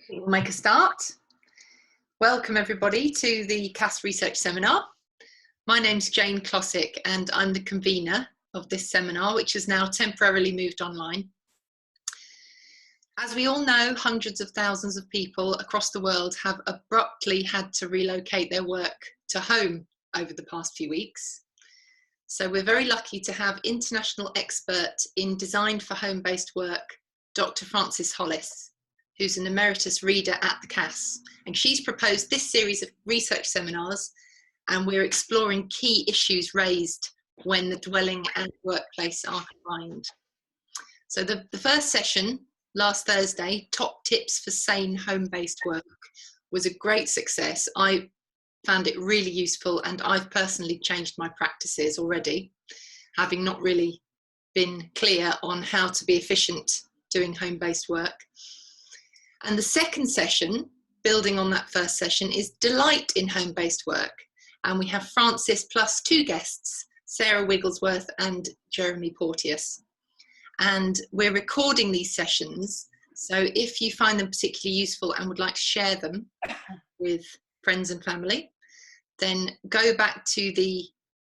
We'll make a start. Welcome everybody to the CAS Research Seminar. My name's Jane Klossick and I'm the convener of this seminar, which has now temporarily moved online. As we all know, hundreds of thousands of people across the world have abruptly had to relocate their work to home over the past few weeks. So we're very lucky to have international expert in design for home-based work, Dr Frances Holliss, who's an emeritus reader at the CAS. And she's proposed this series of research seminars, and we're exploring key issues raised when the dwelling and workplace are combined. So the first session, last Thursday, Top Tips for Sane Home-Based Work, was a great success. I found it really useful, and I've personally changed my practices already, having not really been clear on how to be efficient doing home-based work. And the second session, building on that first session, is Delight in Home-Based Work. And we have Frances plus two guests, Sarah Wigglesworth and Jerome Porteous. And we're recording these sessions, so if you find them particularly useful and would like to share them with friends and family, then go back to the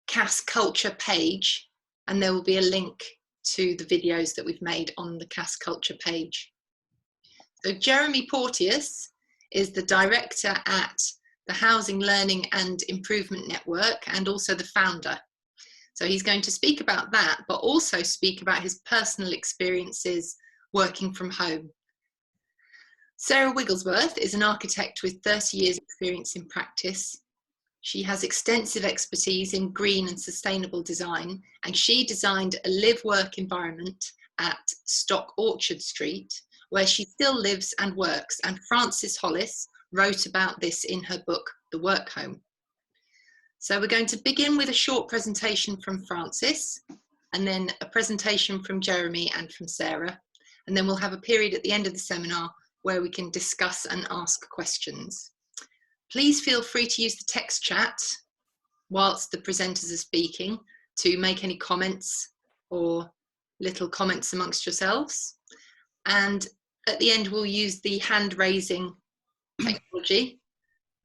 CAS Culture page and there will be a link to the videos that we've made on the CAS Culture page. So Jerome Porteous is the director at the Housing Learning and Improvement Network and also the founder. So he's going to speak about that, but also speak about his personal experiences working from home. Sarah Wigglesworth is an architect with 30 years experience in practice. She has extensive expertise in green and sustainable design, and she designed a live-work environment at Stock Orchard Street, where she still lives and works, and Frances Holliss wrote about this in her book, The Work Home. So we're going to begin with a short presentation from Frances, and then a presentation from Jerome and from Sarah, and then we'll have a period at the end of the seminar where we can discuss and ask questions. Please feel free to use the text chat whilst the presenters are speaking to make any comments or little comments amongst yourselves. And at the end, we'll use the hand raising technology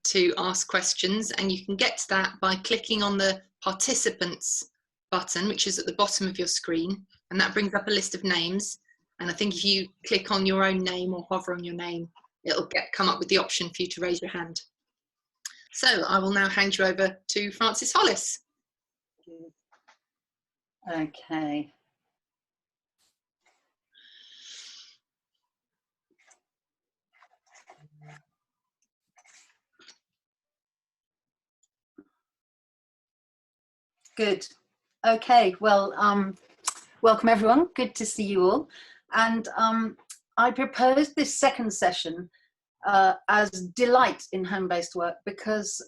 to ask questions, and you can get to that by clicking on the participants button, which is at the bottom of your screen, and that brings up a list of names. And I think if you click on your own name or hover on your name, it'll come up with the option for you to raise your hand. So I will now hand you over to Frances Holliss. Okay. Good. Okay, well, welcome everyone. Good to see you all. And I proposed this second session as Delight in Home-Based Work because,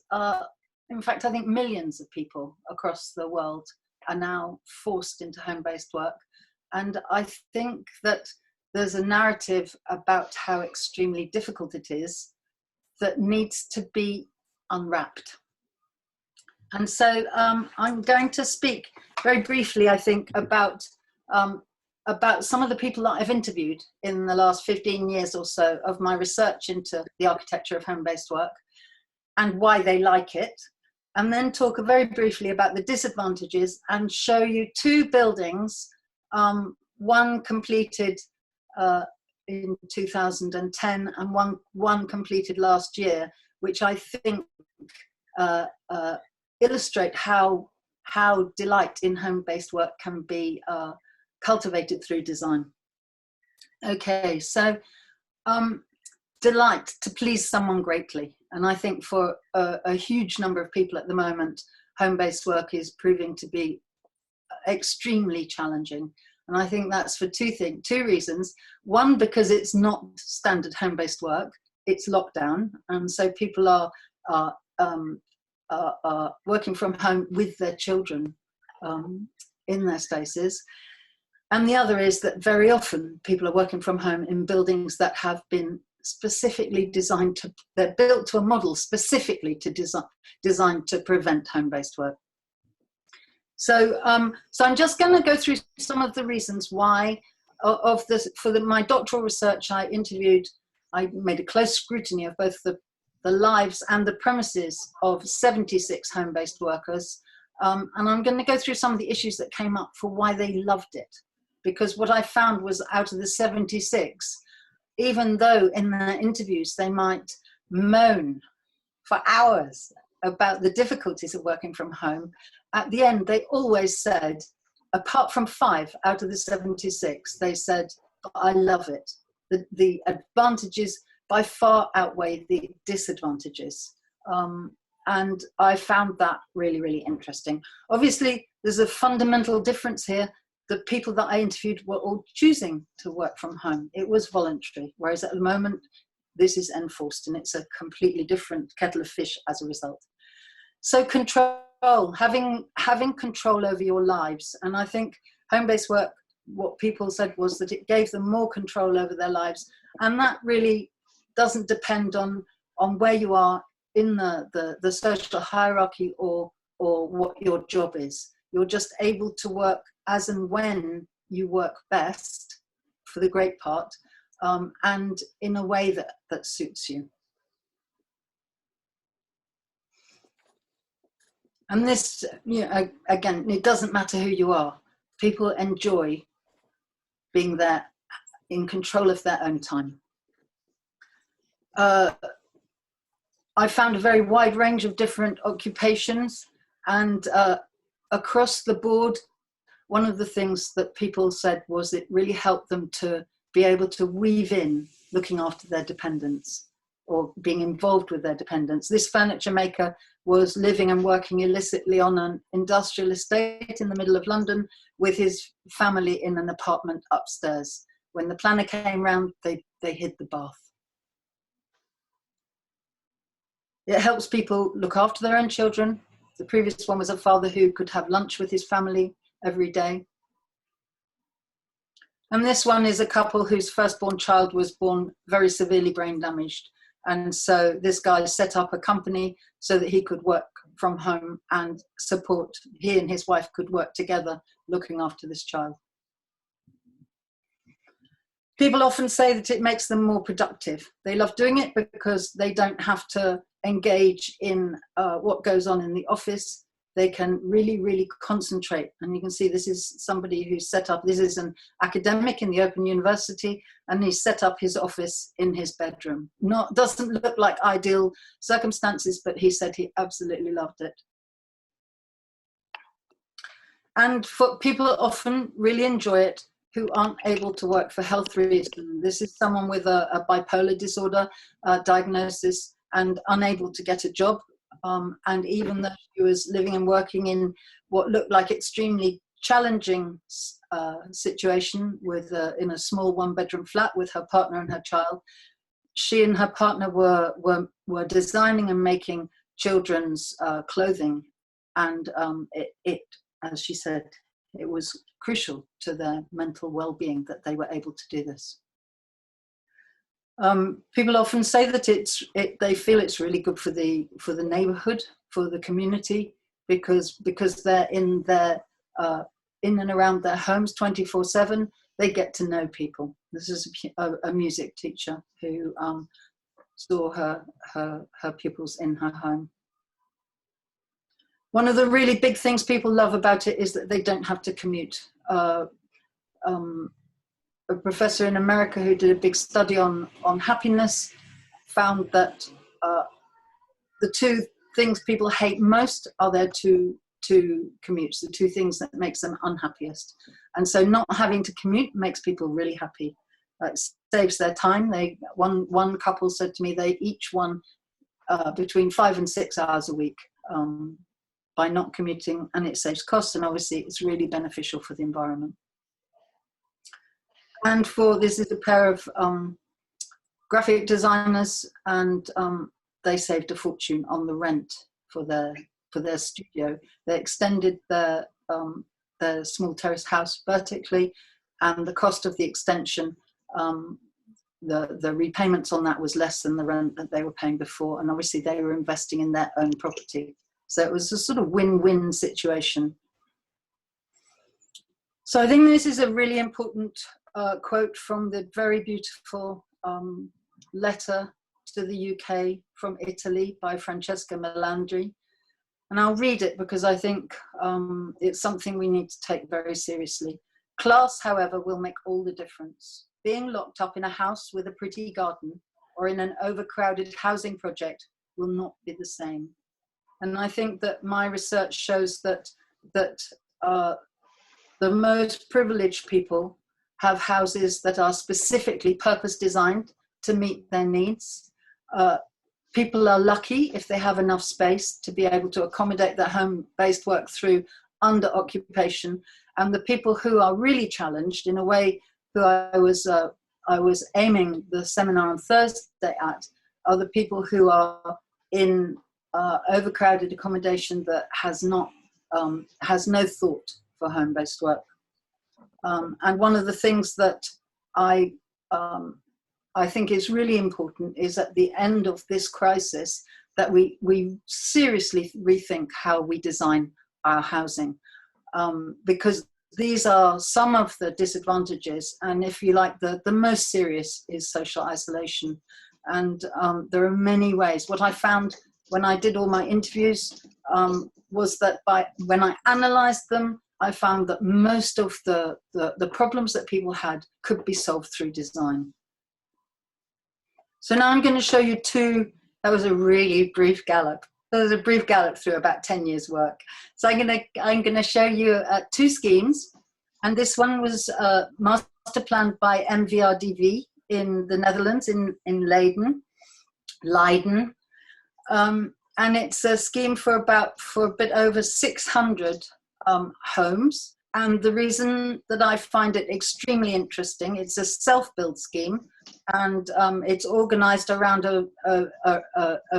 in fact, I think millions of people across the world are now forced into home-based work. And I think that there's a narrative about how extremely difficult it is that needs to be unwrapped. And so I'm going to speak very briefly, I think, about some of the people that I've interviewed in the last 15 years or so of my research into the architecture of home-based work and why they like it, and then talk very briefly about the disadvantages and show you two buildings, one completed in 2010 and one completed last year, which I think illustrate how delight in home-based work can be cultivated through design. Okay, so delight, to please someone greatly. And I think for a huge number of people at the moment, home-based work is proving to be extremely challenging. And I think that's for two reasons. One, because it's not standard home-based work, it's lockdown. And so people are working from home with their children in their spaces. And the other is that very often people are working from home in buildings that have been specifically designed to, they're built to a model specifically to designed to prevent home-based work. So, so I'm just going to go through some of the reasons why, my doctoral research, I interviewed I made a close scrutiny of both the lives and the premises of 76 home-based workers. And I'm going to go through some of the issues that came up for why they loved it. Because what I found was, out of the 76, even though in their interviews they might moan for hours about the difficulties of working from home, at the end they always said, apart from 5 out of the 76, they said, I love it. The advantages by far outweigh the disadvantages. And I found that really, really interesting. Obviously, there's a fundamental difference here. The people that I interviewed were all choosing to work from home. It was voluntary, whereas at the moment, this is enforced, and it's a completely different kettle of fish as a result. So control, having control over your lives. And I think home-based work, what people said was that it gave them more control over their lives. And that really doesn't depend on where you are in the social hierarchy or what your job is. You're just able to work as and when you work best, for the great part, and in a way that suits you. And this, again, it doesn't matter who you are. People enjoy being there in control of their own time. I found a very wide range of different occupations, and across the board, one of the things that people said was it really helped them to be able to weave in looking after their dependents or being involved with their dependents. This furniture maker was living and working illicitly on an industrial estate in the middle of London with his family in an apartment upstairs. When the planner came round, they hid the bath. It helps people look after their own children. The previous one was a father who could have lunch with his family every day. And this one is a couple whose firstborn child was born very severely brain damaged. And so this guy set up a company so that he could work from home and support, he and his wife could work together looking after this child. People often say that it makes them more productive. They love doing it because they don't have to engage in what goes on in the office. They can really, really concentrate. And you can see this is somebody who's set up, this is an academic in the Open University, and he set up his office in his bedroom. Doesn't look like ideal circumstances, but he said he absolutely loved it. And for people often really enjoy it who aren't able to work for health reasons. This is someone with a bipolar disorder diagnosis and unable to get a job. And even though she was living and working in what looked like extremely challenging situation in a small one-bedroom flat with her partner and her child, she and her partner were designing and making children's clothing, and it, as she said, it was crucial to their mental well-being that they were able to do this. People often say that they feel it's really good for the neighborhood, for the community, because they're in and around their homes 24/7. They get to know people. This is a music teacher who saw her pupils in her home. One of the really big things people love about it is that they don't have to commute. A professor in America who did a big study on happiness found that the two things people hate most are their two commutes, the two things that makes them unhappiest. And so not having to commute makes people really happy. It saves their time. One couple said to me they each won between 5 and 6 hours a week by not commuting, and it saves costs, and obviously it's really beneficial for the environment. And this is a pair of graphic designers, and they saved a fortune on the rent for their studio. They extended their small terrace house vertically, and the cost of the extension, the repayments on that was less than the rent that they were paying before, and obviously they were investing in their own property. So it was a sort of win-win situation. So I think this is a really important quote from the very beautiful letter to the UK from Italy by Francesca Melandri. And I'll read it because I think it's something we need to take very seriously. Class, however, will make all the difference. Being locked up in a house with a pretty garden or in an overcrowded housing project will not be the same. And I think that my research shows that the most privileged people have houses that are specifically purpose designed to meet their needs. People are lucky if they have enough space to be able to accommodate their home-based work through under occupation. And the people who are really challenged, in a way who I was aiming the seminar on Thursday at, are the people who are in overcrowded accommodation that has no thought for home-based work. And one of the things that I think is really important is at the end of this crisis that we seriously rethink how we design our housing, because these are some of the disadvantages, and if you like, the most serious is social isolation. And there are many ways. What I found when I did all my interviews was that when I analysed them, I found that most of the problems that people had could be solved through design. So now I'm going to show you that was a really brief gallop. That was a brief gallop through about 10 years work. So I'm going to show you 2 schemes. And this one was master planned by MVRDV in the Netherlands, in Leiden. And it's a scheme for a bit over 600 homes. And the reason that I find it extremely interesting, it's a self-build scheme, and it's organized around a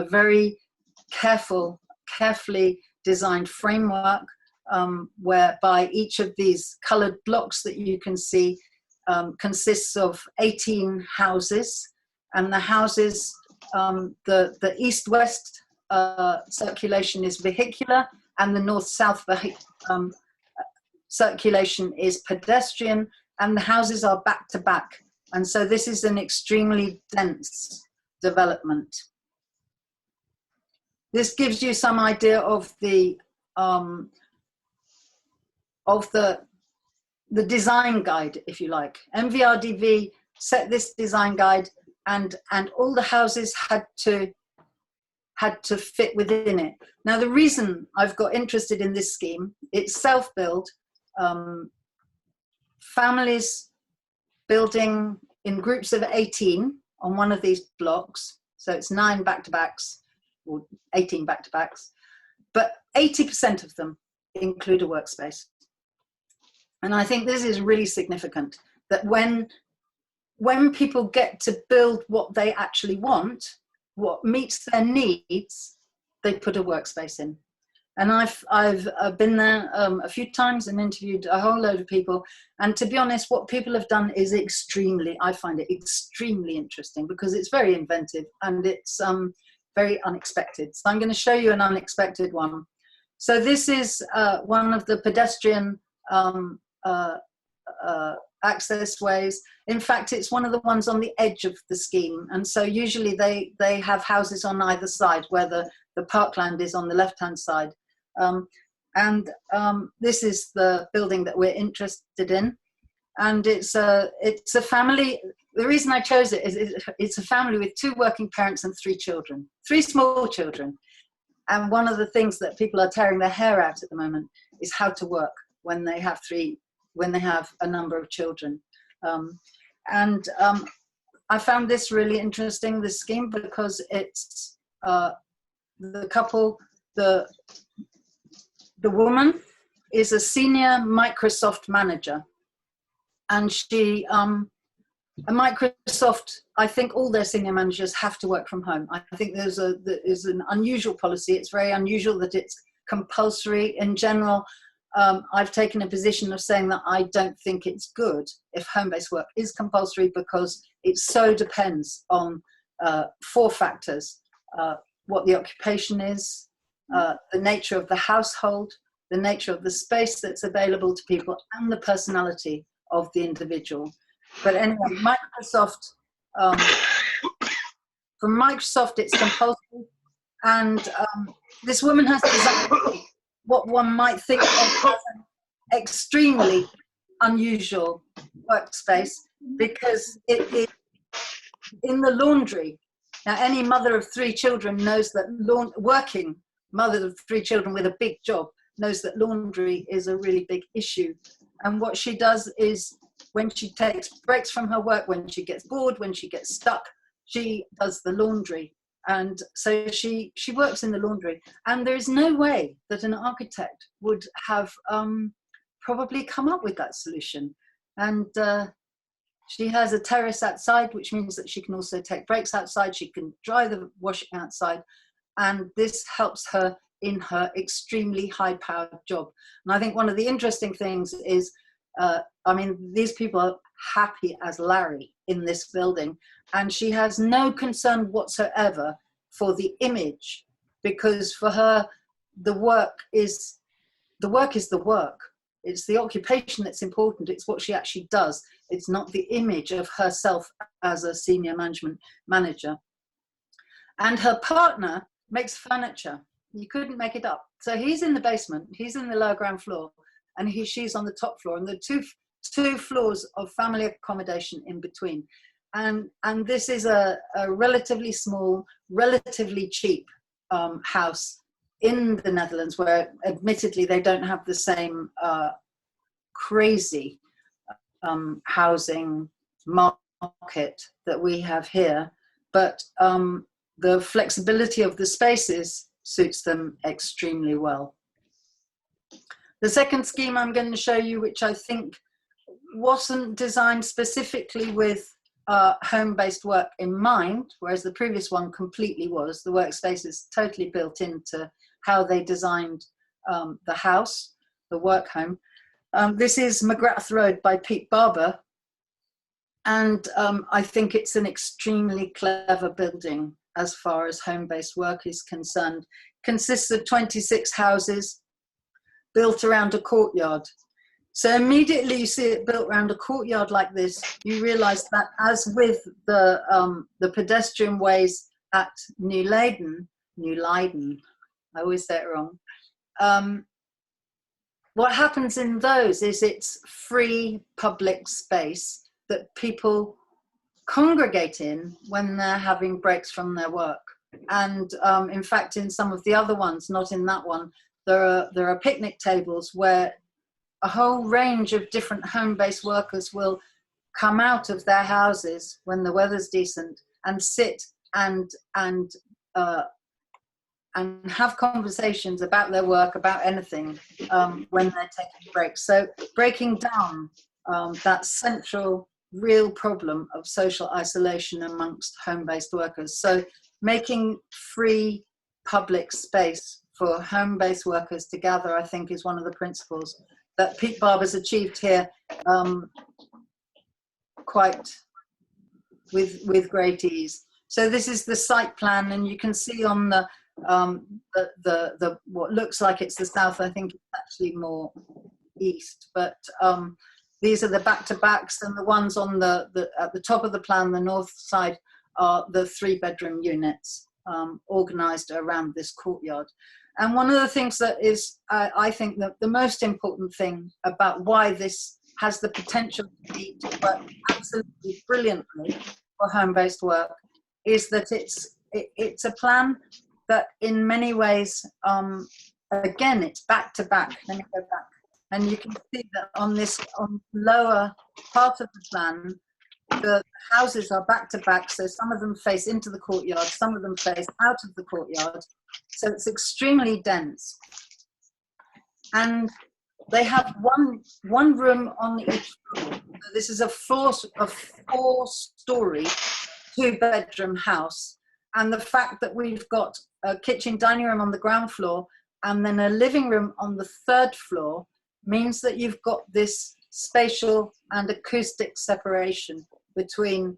very carefully designed framework, whereby each of these colored blocks that you can see consists of 18 houses, and the houses, the east-west circulation is vehicular, and the north-south circulation is pedestrian, and the houses are back to back. And so this is an extremely dense development. This gives you some idea of the design guide, if you like. MVRDV set this design guide, and all the houses had to fit within it. Now, the reason I've got interested in this scheme, it's self-build, families building in groups of 18 on one of these blocks. So it's 9 back-to-backs, or 18 back-to-backs, but 80% of them include a workspace. And I think this is really significant, that when people get to build what they actually want, what meets their needs, they put a workspace in. And I've been there a few times and interviewed a whole load of people. And to be honest, what people have done is I find it extremely interesting, because it's very inventive and it's very unexpected. So I'm going to show you an unexpected one. So this is one of the pedestrian access ways. In fact, it's one of the ones on the edge of the scheme. And so usually they have houses on either side, where the parkland is on the left-hand side. This is the building that we're interested in. And it's a family. The reason I chose it is it's a family with 2 working parents and 3 children, 3 small children. And one of the things that people are tearing their hair out at the moment is how to work when they have a number of children. I found this really interesting, this scheme, because it's the couple, the woman is a senior Microsoft manager, and she, at Microsoft, I think all their senior managers have to work from home. I think there is an unusual policy. It's very unusual that it's compulsory. In general, I've taken a position of saying that I don't think it's good if home-based work is compulsory, because it so depends on 4 factors: what the occupation is, the nature of the household, the nature of the space that's available to people, and the personality of the individual. But anyway, Microsoft From Microsoft, it's compulsory. And this woman has designed what one might think of as an extremely unusual workspace, because it is in the laundry. Now, any mother of 3 children knows that working mother of 3 children with a big job knows that laundry is a really big issue. And what she does is, when she takes breaks from her work, when she gets bored, when she gets stuck, she does the laundry. And so she works in the laundry. And there is no way that an architect would have probably come up with that solution. And she has a terrace outside, which means that she can also take breaks outside. She can dry the washing outside. And this helps her in her extremely high-powered job. And I think one of the interesting things is, I mean, these people are happy as Larry in this building, and she has no concern whatsoever for the image, because for her, the work is the work. It's the occupation that's important. It's what she actually does. It's not the image of herself as a senior management manager. And her partner makes furniture. You couldn't make it up. So he's in the basement, he's in the lower ground floor, and she's on the top floor, and the two floors of family accommodation in between. And this is a relatively small, relatively cheap house in the Netherlands, where admittedly they don't have the same crazy housing market that we have here, but the flexibility of the spaces suits them extremely well. The second scheme I'm going to show you, which I think wasn't designed specifically with home-based work in mind, whereas the previous one completely was. The workspace is totally built into how they designed the house, the work home. This is Mcgrath Road by Barber, and I think it's an extremely clever building as far as home-based work is concerned. Consists of 26 houses built around a courtyard. So immediately you see it built around a courtyard like this, you realise that, as with the pedestrian ways at New Leiden, I always say it wrong. What happens in those is it's free public space that people congregate in when they're having breaks from their work. And in fact, in some of the other ones, not in that one, there are picnic tables where a whole range of different home-based workers will come out of their houses when the weather's decent and sit and have conversations about their work, about anything, when they're taking breaks. So breaking down that central real problem of social isolation amongst home-based workers. So making free public space for home-based workers to gather, I think, is one of the principles that Pete Barber's achieved here quite with great ease. So this is the site plan, and you can see on the what looks like it's the south, I think it's actually more east, but these are the back-to-backs, and the ones on at the top of the plan, the north side, are the 3-bedroom units organized around this courtyard. And one of the things that is, I think, the most important thing about why this has the potential to work absolutely brilliantly for home-based work is that it's a plan that in many ways, again, it's back-to-back. Let me go back. And you can see that on the lower part of the plan, the houses are back-to-back, so some of them face into the courtyard, some of them face out of the courtyard, so it's extremely dense. And they have one room on each floor. So this is a four-story, 2-bedroom house, and the fact that we've got a kitchen dining room on the ground floor and then a living room on the 3rd floor means that you've got this spatial and acoustic separation between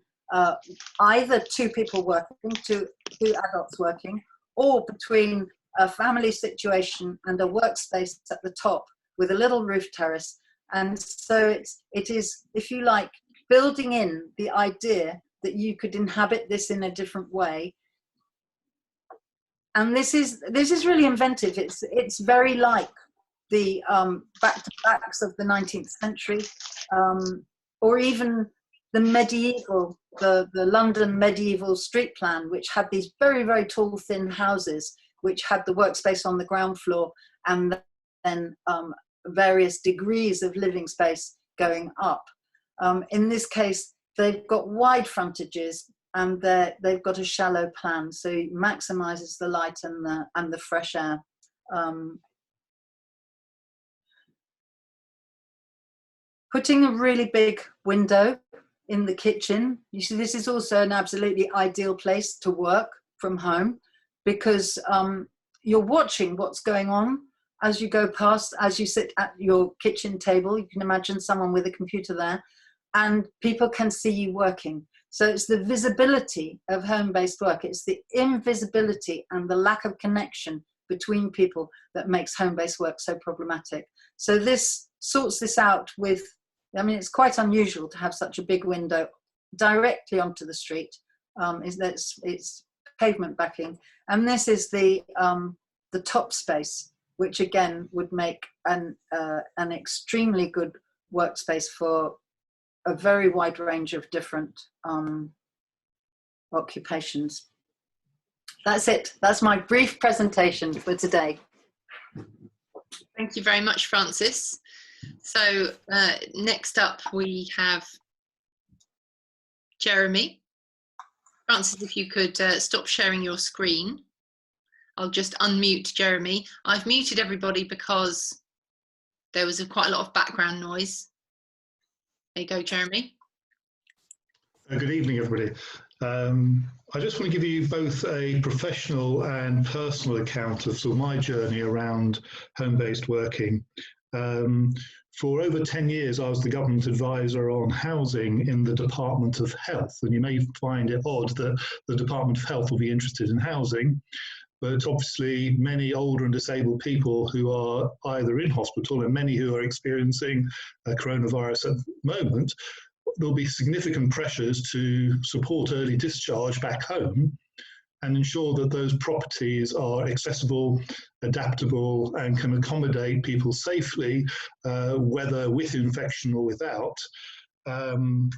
either 2 people working, two adults working, or between a family situation and a workspace at the top with a little roof terrace. And so it is, if you like, building in the idea that you could inhabit this in a different way. And this is really inventive. It's very like the back-to-backs of the 19th century, or even the medieval, the London medieval street plan, which had these very, very tall, thin houses, which had the workspace on the ground floor, and then various degrees of living space going up. In this case, they've got wide frontages, and they've got a shallow plan, so it maximizes the light and the fresh air. Putting a really big window in the kitchen. You see, this is also an absolutely ideal place to work from home, because you're watching what's going on as you go past, as you sit at your kitchen table. You can imagine someone with a computer there, and people can see you working. So it's the visibility of home-based work. It's the invisibility and the lack of connection between people that makes home-based work so problematic. So this sorts this out with, I mean, it's quite unusual to have such a big window directly onto the street. It's pavement backing. And this is the top space, which again would make an extremely good workspace for a very wide range of different occupations. That's it. That's my brief presentation for today. Thank you very much, Frances. So next up we have Jeremy. Frances, if you could stop sharing your screen. I'll just unmute Jeremy. I've muted everybody because there was quite a lot of background noise. There you go, Jeremy. Good evening, everybody. I just want to give you both a professional and personal account of sort of my journey around home-based working. For over 10 years, I was the government advisor on housing in the Department of Health, and you may find it odd that the Department of Health will be interested in housing, but obviously many older and disabled people who are either in hospital and many who are experiencing coronavirus at the moment, there'll be significant pressures to support early discharge back home and ensure that those properties are accessible, adaptable, and can accommodate people safely, whether with infection or without. And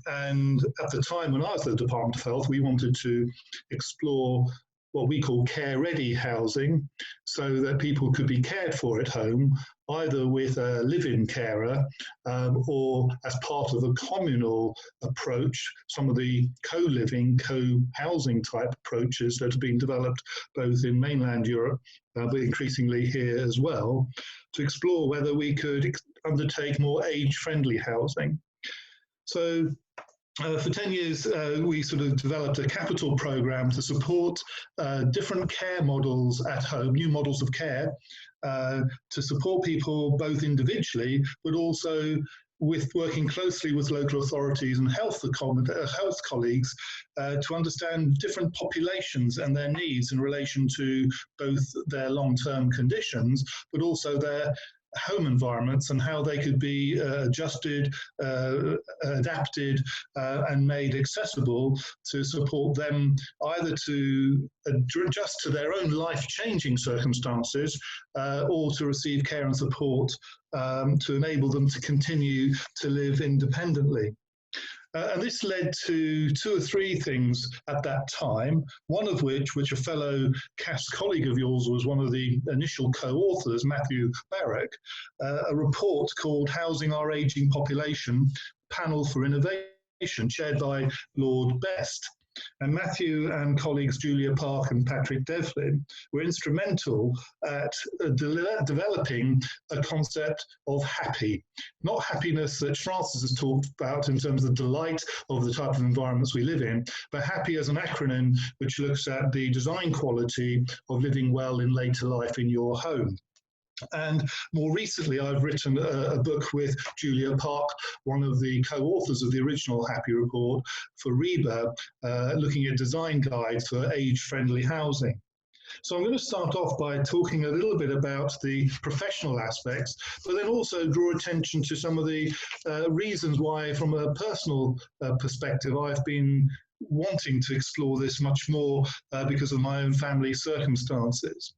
at the time when I was at the Department of Health, we wanted to explore what we call care-ready housing, so that people could be cared for at home, either with a live-in carer or as part of a communal approach, some of the co-living, co-housing type approaches that have been developed both in mainland Europe, but increasingly here as well, to explore whether we could undertake more age-friendly housing. So for 10 years, we sort of developed a capital program to support different care models at home, new models of care, to support people both individually, but also with working closely with local authorities and health colleagues to understand different populations and their needs in relation to both their long-term conditions, but also their home environments and how they could be adjusted, adapted, and made accessible to support them either to adjust to their own life-changing circumstances or to receive care and support to enable them to continue to live independently. And this led to 2 or 3 things at that time, one of which a fellow CAS colleague of yours was one of the initial co-authors, Matthew Barrack, a report called Housing Our Ageing Population, Panel for Innovation, chaired by Lord Best. And Matthew and colleagues Julia Park and Patrick Devlin were instrumental at developing a concept of happy. Not happiness that Frances has talked about in terms of the delight of the type of environments we live in, but happy as an acronym which looks at the design quality of living well in later life in your home. And more recently, I've written a book with Julia Park, one of the co-authors of the original Happy Report for REBA, looking at design guides for age-friendly housing. So I'm going to start off by talking a little bit about the professional aspects, but then also draw attention to some of the reasons why, from a personal perspective, I've been wanting to explore this much more because of my own family circumstances.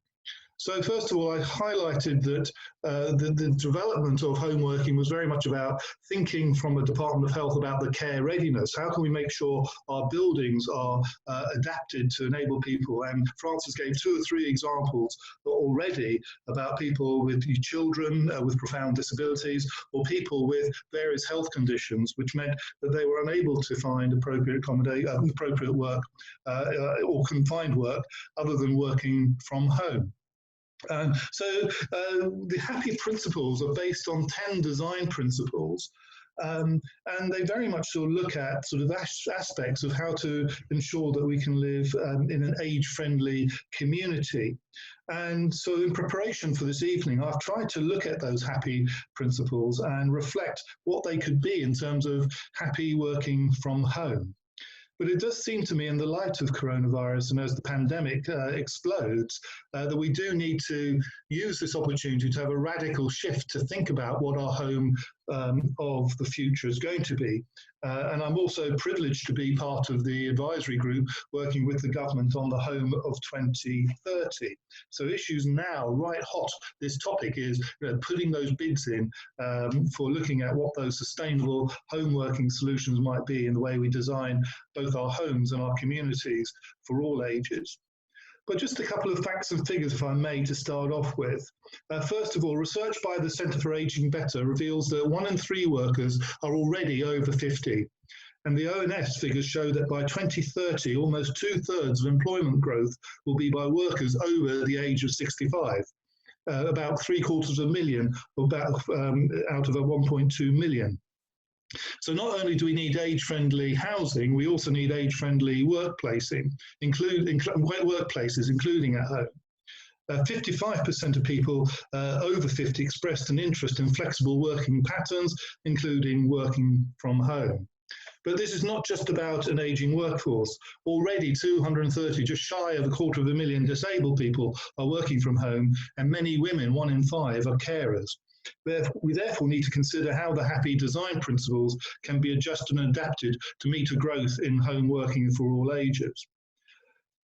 So first of all, I highlighted that the development of home working was very much about thinking from the Department of Health about the care readiness. How can we make sure our buildings are adapted to enable people? And Frances gave 2 or 3 examples already about people with children with profound disabilities, or people with various health conditions, which meant that they were unable to find appropriate work or confined work other than working from home. So the happy principles are based on 10 design principles, and they very much sort of look at sort of aspects of how to ensure that we can live in an age-friendly community. And so in preparation for this evening, I've tried to look at those happy principles and reflect what they could be in terms of happy working from home. But it does seem to me, in the light of coronavirus and as the pandemic explodes, that we do need to use this opportunity to have a radical shift to think about what our home of the future is going to be. And I'm also privileged to be part of the advisory group working with the government on the Home of 2030. So issues now, right hot, this topic is putting those bids in for looking at what those sustainable home working solutions might be in the way we design both our homes and our communities for all ages. But just a couple of facts and figures, if I may, to start off with. First of all, research by the Centre for Ageing Better reveals that 1 in 3 workers are already over 50. And the ONS figures show that by 2030, almost 2/3 of employment growth will be by workers over the age of 65. About 750,000 out of a 1.2 million. So not only do we need age-friendly housing, we also need age-friendly workplaces, including at home. 55% of people over 50 expressed an interest in flexible working patterns, including working from home. But this is not just about an ageing workforce. Already 230, just shy of 250,000 disabled people are working from home, and many women, 1 in 5, are carers. We therefore need to consider how the happy design principles can be adjusted and adapted to meet a growth in home working for all ages.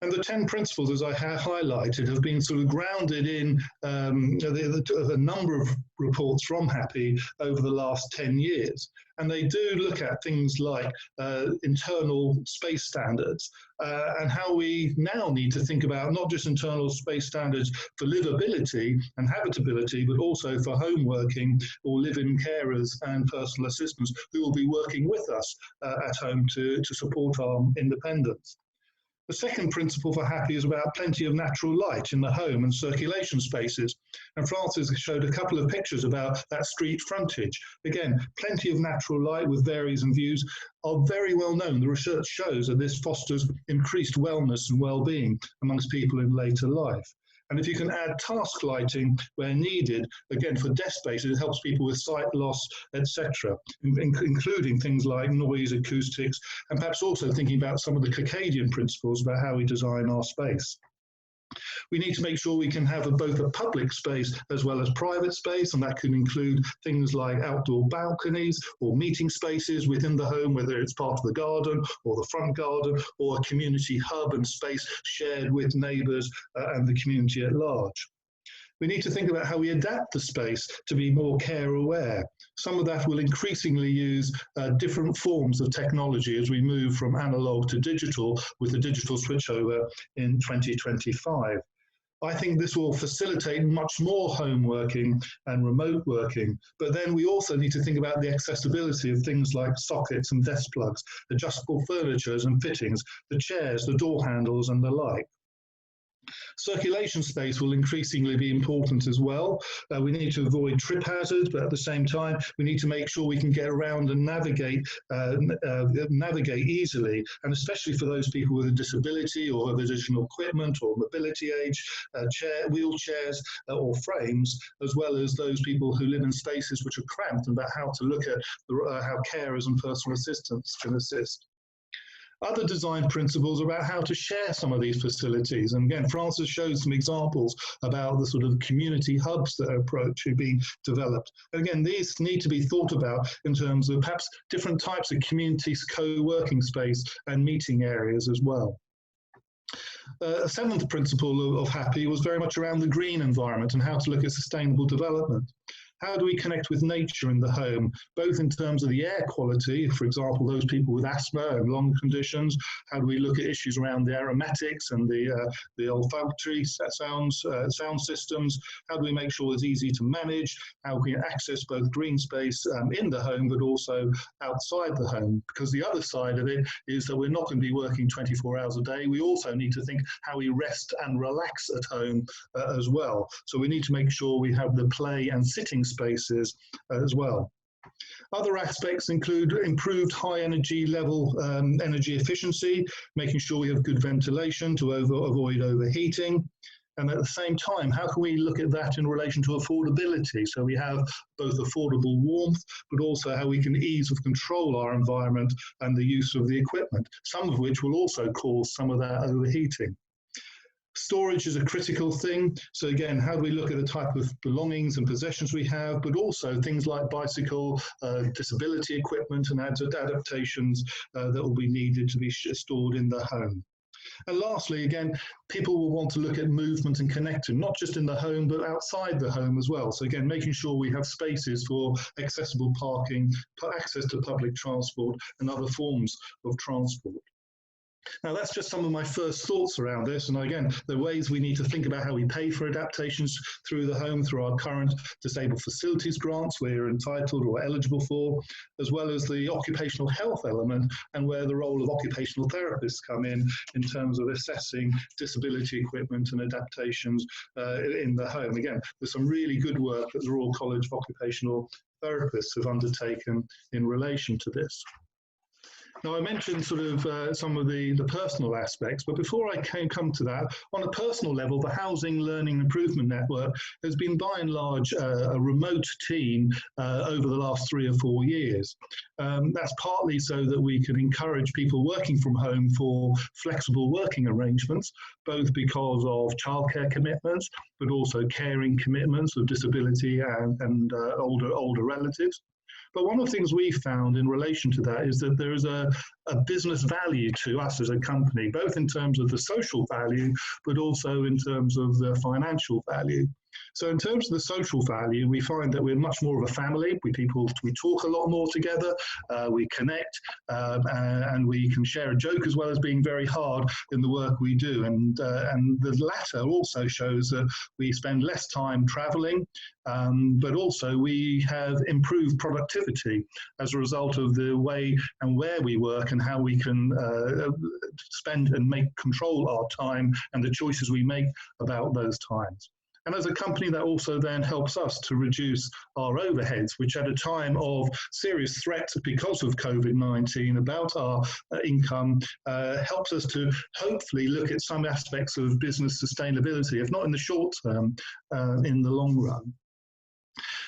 And the 10 principles, as I have highlighted, have been sort of grounded in a number of reports from Happy over the last 10 years. And they do look at things like internal space standards and how we now need to think about not just internal space standards for livability and habitability, but also for home working or live-in carers and personal assistants who will be working with us at home to support our independence. The second principle for Happy is about plenty of natural light in the home and circulation spaces. And Frances showed a couple of pictures about that street frontage. Again, plenty of natural light with varies and views are very well known. The research shows that this fosters increased wellness and well-being amongst people in later life. And if you can add task lighting where needed, again, for desk spaces, it helps people with sight loss, etc., including things like noise, acoustics, and perhaps also thinking about some of the circadian principles about how we design our space. We need to make sure we can have both a public space as well as private space, and that can include things like outdoor balconies or meeting spaces within the home, whether it's part of the garden or the front garden or a community hub and space shared with neighbours and the community at large. We need to think about how we adapt the space to be more care aware. Some of that will increasingly use different forms of technology as we move from analog to digital with the digital switchover in 2025. I think this will facilitate much more home working and remote working, but then we also need to think about the accessibility of things like sockets and desk plugs, adjustable furniture and fittings, the chairs, the door handles and the like. Circulation space will increasingly be important as well. We need to avoid trip hazards, but at the same time, we need to make sure we can get around and navigate easily, and especially for those people with a disability or have additional equipment or mobility age, wheelchairs or frames, as well as those people who live in spaces which are cramped, and about how to look at how carers and personal assistants can assist. Other design principles about how to share some of these facilities. And again, Frances showed some examples about the sort of community hubs that approach are being developed. And again, these need to be thought about in terms of perhaps different types of communities, co-working space and meeting areas as well. A seventh principle of happy was very much around the green environment and how to look at sustainable development. How do we connect with nature in the home, both in terms of the air quality, for example, those people with asthma and lung conditions? How do we look at issues around the aromatics and the olfactory sound systems? How do we make sure it's easy to manage? How can we access both green space in the home, but also outside the home? Because the other side of it is that we're not going to be working 24 hours a day. We also need to think how we rest and relax at home as well. So we need to make sure we have the play and sitting spaces as well. Other aspects include improved high energy level energy efficiency, making sure we have good ventilation to avoid overheating. And at the same time, how can we look at that in relation to affordability? So we have both affordable warmth, but also how we can ease of control our environment and the use of the equipment, some of which will also cause some of that overheating. Storage is a critical thing. So again, how do we look at the type of belongings and possessions we have, but also things like bicycle, disability equipment and adaptations that will be needed to be stored in the home. And lastly, again, people will want to look at movement and connecting, not just in the home, but outside the home as well. So again, making sure we have spaces for accessible parking, access to public transport and other forms of transport. Now, that's just some of my first thoughts around this. And again, the ways we need to think about how we pay for adaptations through the home, through our current disabled facilities grants we're entitled or eligible for, as well as the occupational health element and where the role of occupational therapists come in terms of assessing disability equipment and adaptations in the home. Again, there's some really good work that the Royal College of Occupational Therapists have undertaken in relation to this. Now, I mentioned sort of some of the personal aspects, but before I come to that, on a personal level, the Housing Learning Improvement Network has been by and large a remote team over the last 3 or 4 years. That's partly so that we can encourage people working from home for flexible working arrangements, both because of childcare commitments, but also caring commitments of disability and older relatives. But one of the things we found in relation to that is that there is a business value to us as a company, both in terms of the social value, but also in terms of the financial value. So in terms of the social value, we find that we're much more of a family. We talk a lot more together, we connect, and we can share a joke as well as being very hard in the work we do. And the latter also shows that we spend less time traveling, but also we have improved productivity as a result of the way and where we work and how we can spend and control our time and the choices we make about those times. And as a company, that also then helps us to reduce our overheads, which at a time of serious threats because of COVID-19 about our income, helps us to hopefully look at some aspects of business sustainability, if not in the short term, in the long run.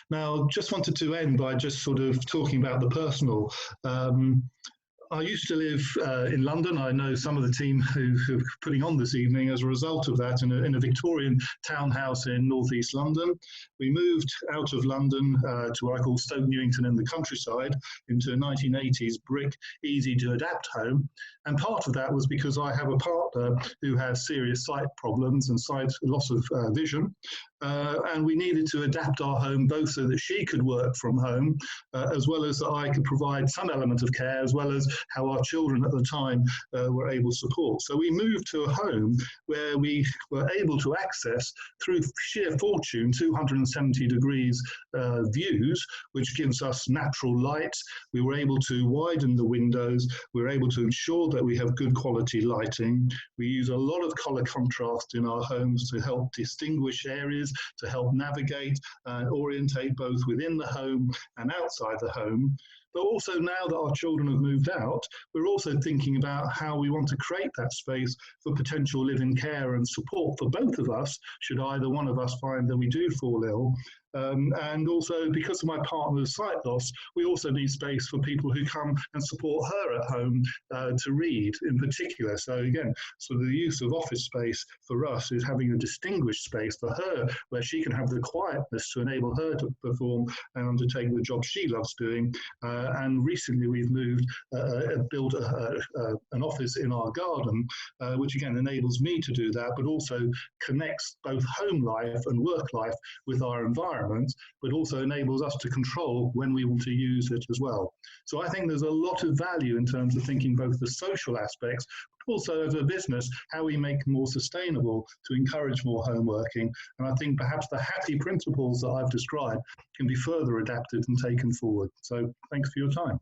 Now, just wanted to end by just sort of talking about the personal. I used to live in London. I know some of the team who are putting on this evening as a result of that in a Victorian townhouse in northeast London. We moved out of London to what I call Stoke Newington in the countryside into a 1980s brick, easy to adapt home. And part of that was because I have a partner who has serious sight problems and loss of vision. And we needed to adapt our home both so that she could work from home, as well as that I could provide some element of care, as well as how our children at the time were able to support. So we moved to a home where we were able to access, through sheer fortune, 270 degrees views, which gives us natural light. We were able to widen the windows. We were able to ensure that we have good quality lighting. We use a lot of colour contrast in our homes to help distinguish areas, to help navigate and orientate both within the home and outside the home. But also now that our children have moved out, we're also thinking about how we want to create that space for potential live-in care and support for both of us, should either one of us find that we do fall ill, And also, because of my partner's sight loss, we also need space for people who come and support her at home to read in particular. So again, so the use of office space for us is having a distinguished space for her where she can have the quietness to enable her to perform and undertake the job she loves doing. And recently we've built an office in our garden, which again enables me to do that, but also connects both home life and work life with our environment, but also enables us to control when we want to use it as well. So I think there's a lot of value in terms of thinking both the social aspects, but also as a business, how we make more sustainable to encourage more home working. And I think perhaps the happy principles that I've described can be further adapted and taken forward. So thanks for your time.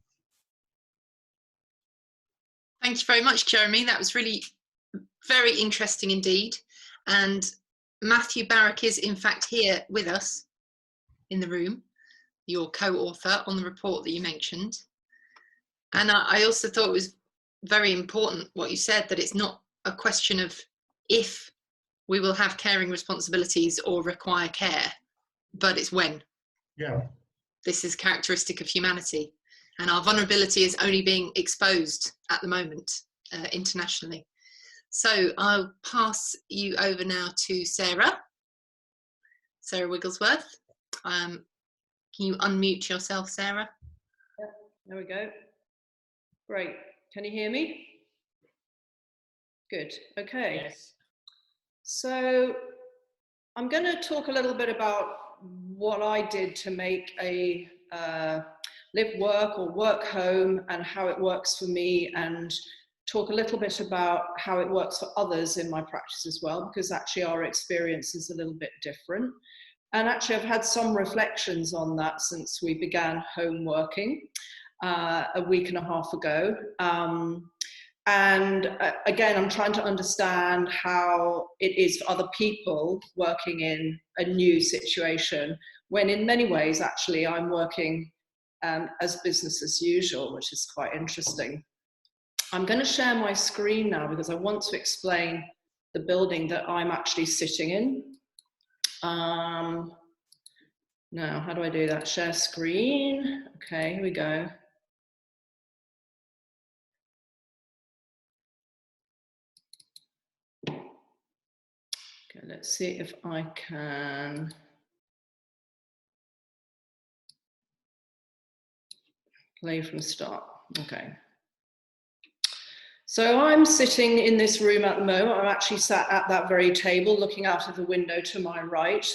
Thank you very much, Jeremy. That was really very interesting indeed. And Matthew Barrack is in fact here with us in the room, your co-author on the report that you mentioned. And I also thought it was very important what you said, that it's not a question of if we will have caring responsibilities or require care, but it's when. Yeah. This is characteristic of humanity, and our vulnerability is only being exposed at the moment internationally. So I'll pass you over now to Sarah Wigglesworth. Can you unmute yourself, Sarah? Yep, there we go. Great. Can you hear me? Good. Okay. Yes. So I'm going to talk a little bit about what I did to make a live work or work home and how it works for me, and talk a little bit about how it works for others in my practice as well, because actually our experience is a little bit different. And actually I've had some reflections on that since we began home working a week and a half ago. And again, I'm trying to understand how it is for other people working in a new situation, when in many ways, actually, I'm working as business as usual, which is quite interesting. I'm going to share my screen now because I want to explain the building that I'm actually sitting in. Now, how do I do that? Share screen. Okay, here we go. Okay, let's see if I can play from start. Okay. So I'm sitting in this room at the moment. I'm actually sat at that very table looking out of the window to my right.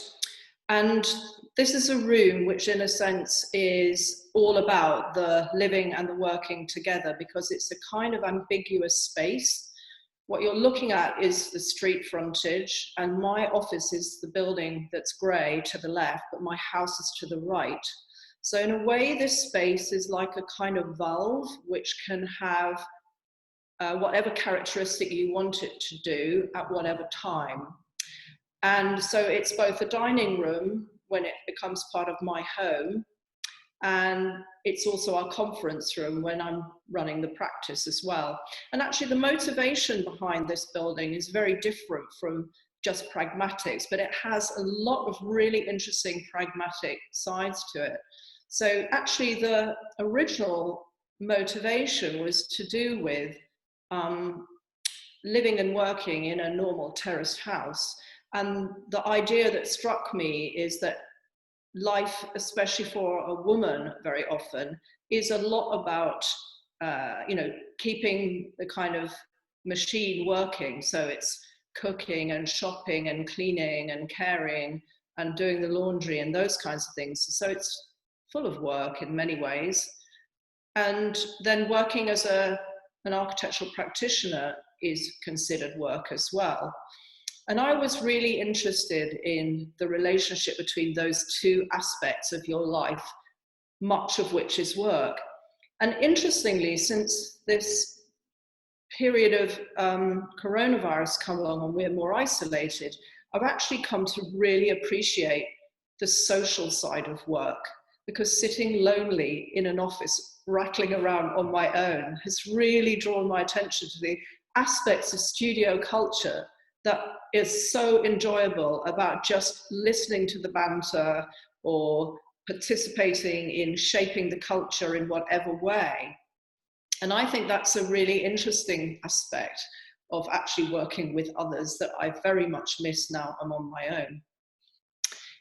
And this is a room which in a sense is all about the living and the working together, because it's a kind of ambiguous space. What you're looking at is the street frontage, and my office is the building that's grey to the left, but my house is to the right. So in a way, this space is like a kind of valve which can have whatever characteristic you want it to do at whatever time. And so it's both a dining room when it becomes part of my home, and it's also our conference room when I'm running the practice as well. And actually the motivation behind this building is very different from just pragmatics, but it has a lot of really interesting pragmatic sides to it. So actually the original motivation was to do with living and working in a normal terraced house. And the idea that struck me is that life, especially for a woman very often, is a lot about, keeping the kind of machine working. So it's cooking and shopping and cleaning and caring and doing the laundry and those kinds of things. So it's full of work in many ways. And then working as an architectural practitioner is considered work as well. And I was really interested in the relationship between those two aspects of your life, much of which is work. And interestingly, since this period of coronavirus come along and we're more isolated, I've actually come to really appreciate the social side of work, because sitting lonely in an office, rattling around on my own, has really drawn my attention to the aspects of studio culture that is so enjoyable, about just listening to the banter or participating in shaping the culture in whatever way. And I think that's a really interesting aspect of actually working with others that I very much miss now I'm on my own.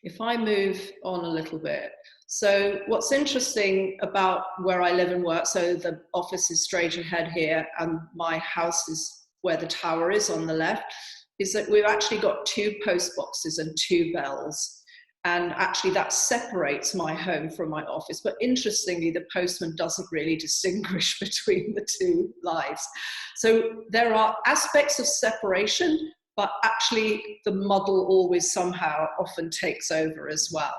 If I move on a little bit. So what's interesting about where I live and work, so the office is straight ahead here and my house is where the tower is on the left, is that we've actually got 2 post boxes and 2 bells. And actually that separates my home from my office. But interestingly, the postman doesn't really distinguish between the 2 lives. So there are aspects of separation, but actually the muddle always somehow often takes over as well.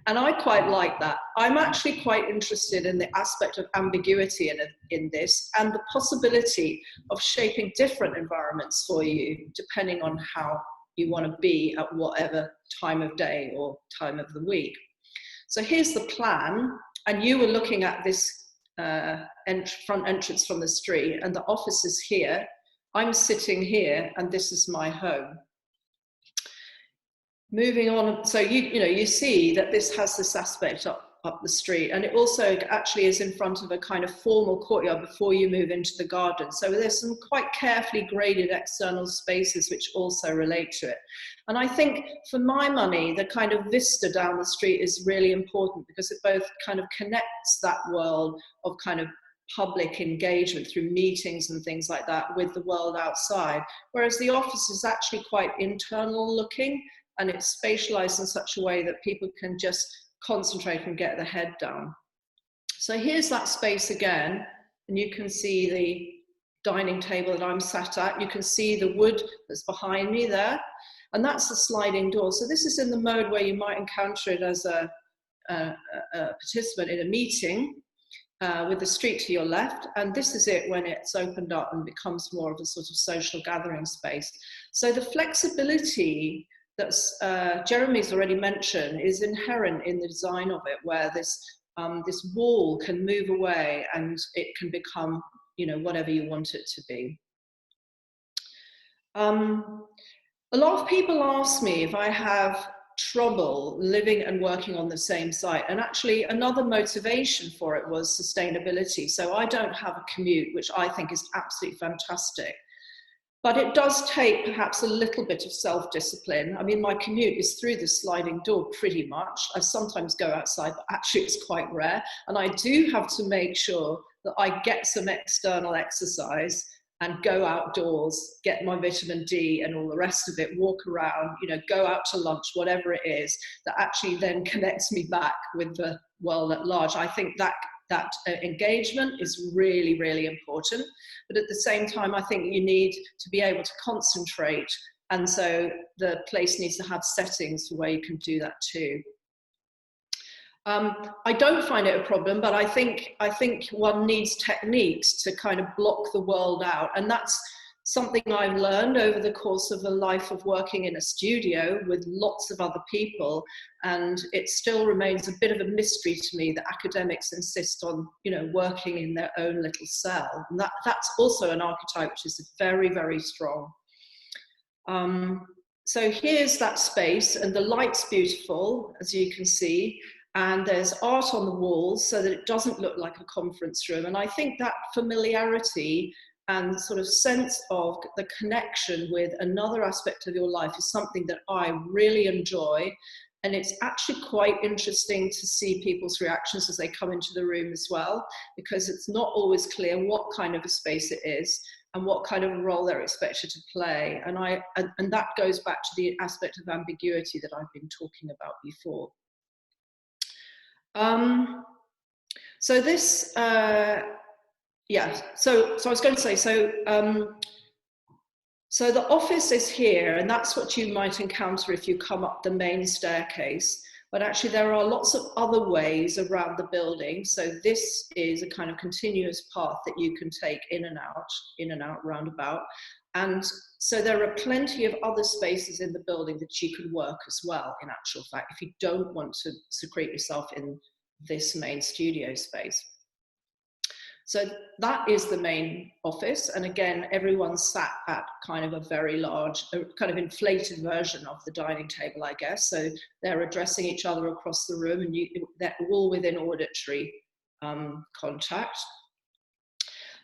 And I quite like that. I'm actually quite interested in the aspect of ambiguity in this, and the possibility of shaping different environments for you, depending on how you want to be at whatever time of day or time of the week. So here's the plan, and you were looking at this front entrance from the street, and the office is here. I'm sitting here, and this is my home. Moving on, so you see that this has this aspect up the street, and it also actually is in front of a kind of formal courtyard before you move into the garden. So there's some quite carefully graded external spaces which also relate to it. And I think for my money, the kind of vista down the street is really important because it both kind of connects that world of kind of public engagement through meetings and things like that with the world outside, whereas the office is actually quite internal looking, and it's spatialized in such a way that people can just concentrate and get their head down. So here's that space again, and you can see the dining table that I'm sat at. You can see the wood that's behind me there, and that's the sliding door. So this is in the mode where you might encounter it as a participant in a meeting with the street to your left, and this is it when it's opened up and becomes more of a sort of social gathering space. So the flexibility that's Jeremy's already mentioned is inherent in the design of it, where this wall can move away and it can become, whatever you want it to be. A lot of people ask me if I have trouble living and working on the same site, and actually another motivation for it was sustainability. So I don't have a commute, which I think is absolutely fantastic. But it does take perhaps a little bit of self-discipline. I mean, my commute is through the sliding door pretty much. I sometimes go outside, but actually it's quite rare. And I do have to make sure that I get some external exercise and go outdoors, get my vitamin D and all the rest of it, walk around, go out to lunch, whatever it is, that actually then connects me back with the world at large. I think that engagement is really, really important. But at the same time, I think you need to be able to concentrate. And so the place needs to have settings where you can do that too. I don't find it a problem, but I think one needs techniques to kind of block the world out. And that's something I've learned over the course of a life of working in a studio with lots of other people. And it still remains a bit of a mystery to me that academics insist on, working in their own little cell. And that's also an archetype which is very, very strong. So here's that space, and the light's beautiful, as you can see. And there's art on the walls so that it doesn't look like a conference room. And I think that familiarity and sort of sense of the connection with another aspect of your life is something that I really enjoy. And it's actually quite interesting to see people's reactions as they come into the room as well, because it's not always clear what kind of a space it is and what kind of a role they're expected to play. And that goes back to the aspect of ambiguity that I've been talking about before. So this, yeah, so I was going to say, so the office is here, and that's what you might encounter if you come up the main staircase. But actually there are lots of other ways around the building. So this is a kind of continuous path that you can take in and out, roundabout. And so there are plenty of other spaces in the building that you can work as well, in actual fact, if you don't want to secrete yourself in this main studio space. So that is the main office. And again, everyone's sat at kind of a very large, kind of inflated version of the dining table, I guess. So they're addressing each other across the room, and they're all within auditory contact.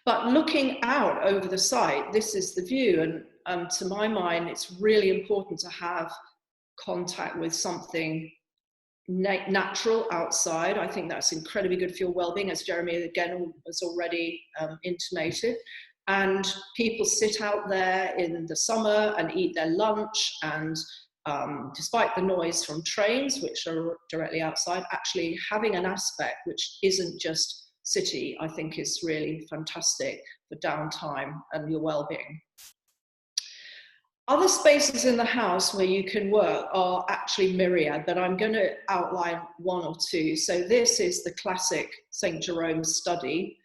But looking out over the site, this is the view. And to my mind, it's really important to have contact with something natural outside. I think that's incredibly good for your well-being, as Jeremy again has already intimated. And people sit out there in the summer and eat their lunch, and despite the noise from trains, which are directly outside, actually having an aspect which isn't just city, I think is really fantastic for downtime and your well-being. Other spaces in the house where you can work are actually myriad, but I'm going to outline one or two. So this is the classic St. Jerome's study.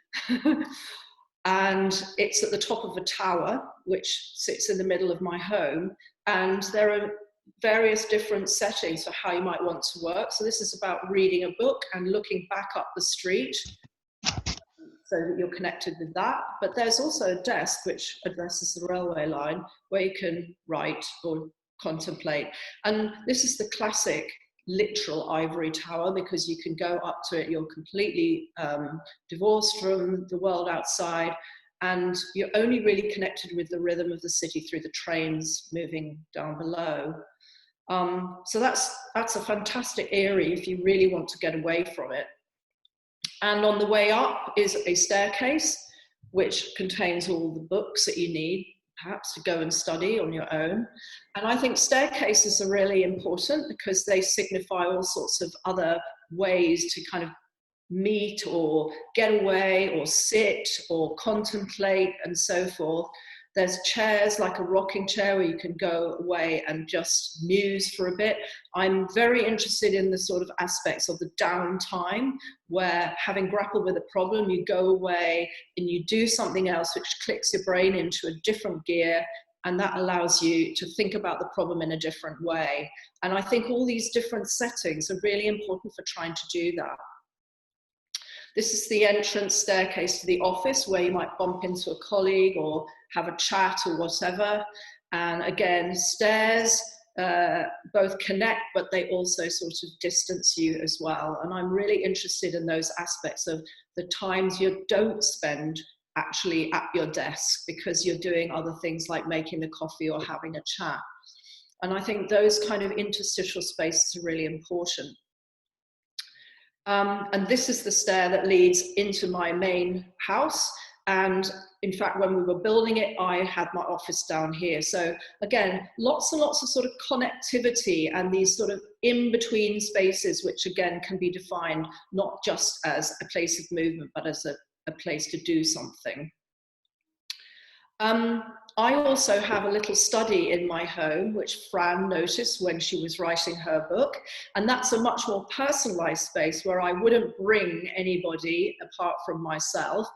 And it's at the top of a tower, which sits in the middle of my home. And there are various different settings for how you might want to work. So this is about reading a book and looking back up the street, so that you're connected with that. But there's also a desk which addresses the railway line where you can write or contemplate. And this is the classic literal ivory tower, because you can go up to it, you're completely divorced from the world outside, and you're only really connected with the rhythm of the city through the trains moving down below. So that's a fantastic area if you really want to get away from it. And on the way up is a staircase, which contains all the books that you need, perhaps, to go and study on your own. And I think staircases are really important because they signify all sorts of other ways to kind of meet or get away or sit or contemplate and so forth. There's chairs, like a rocking chair, where you can go away and just muse for a bit. I'm very interested in the sort of aspects of the downtime, where, having grappled with a problem, you go away and you do something else which clicks your brain into a different gear, and that allows you to think about the problem in a different way. And I think all these different settings are really important for trying to do that. This is the entrance staircase to the office, where you might bump into a colleague or have a chat or whatever. And again, stairs both connect, but they also sort of distance you as well. And I'm really interested in those aspects of the times you don't spend actually at your desk because you're doing other things like making the coffee or having a chat. And I think those kind of interstitial spaces are really important. And this is the stair that leads into my main house. And in fact, when we were building it, I had my office down here. So again, lots and lots of sort of connectivity and these sort of in-between spaces, which again can be defined not just as a place of movement, but as a place to do something. I also have a little study in my home, which Fran noticed when she was writing her book. And that's a much more personalized space where I wouldn't bring anybody apart from myself.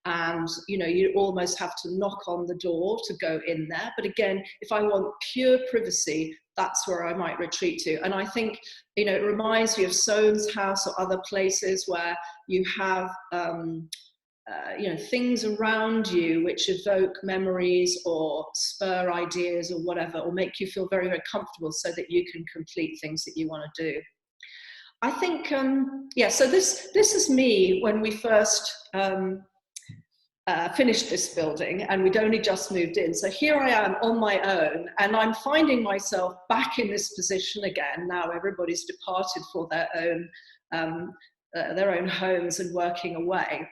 And, you know, you almost have to knock on the door to go in there. But again, if I want pure privacy, that's where I might retreat to. And I think, you know, it reminds me of Soane's house or other places where you have, you know, things around you which evoke memories or spur ideas or whatever, or make you feel very, very comfortable so that you can complete things that you want to do. I think, yeah, so this is me when we first finished this building, and we'd only just moved in. So here I am on my own, and I'm finding myself back in this position again. Now everybody's departed for their own homes and working away.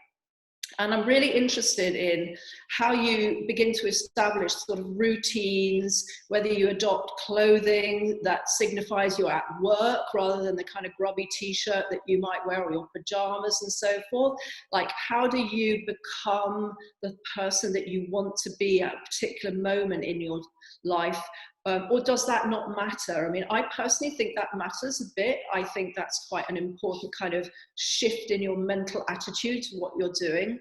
And I'm really interested in how you begin to establish sort of routines, whether you adopt clothing that signifies you're at work rather than the kind of grubby t-shirt that you might wear, or your pajamas and so forth. Like, how do you become the person that you want to be at a particular moment in your life? Or does that not matter? I mean, I personally think that matters a bit. I think that's quite an important kind of shift in your mental attitude to what you're doing.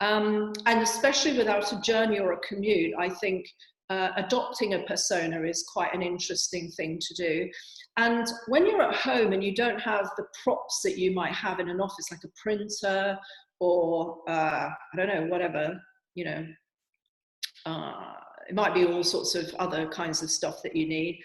And especially without a journey or a commute, I think adopting a persona is quite an interesting thing to do. And when you're at home and you don't have the props that you might have in an office, like a printer or I don't know, whatever, you know, it might be all sorts of other kinds of stuff that you need.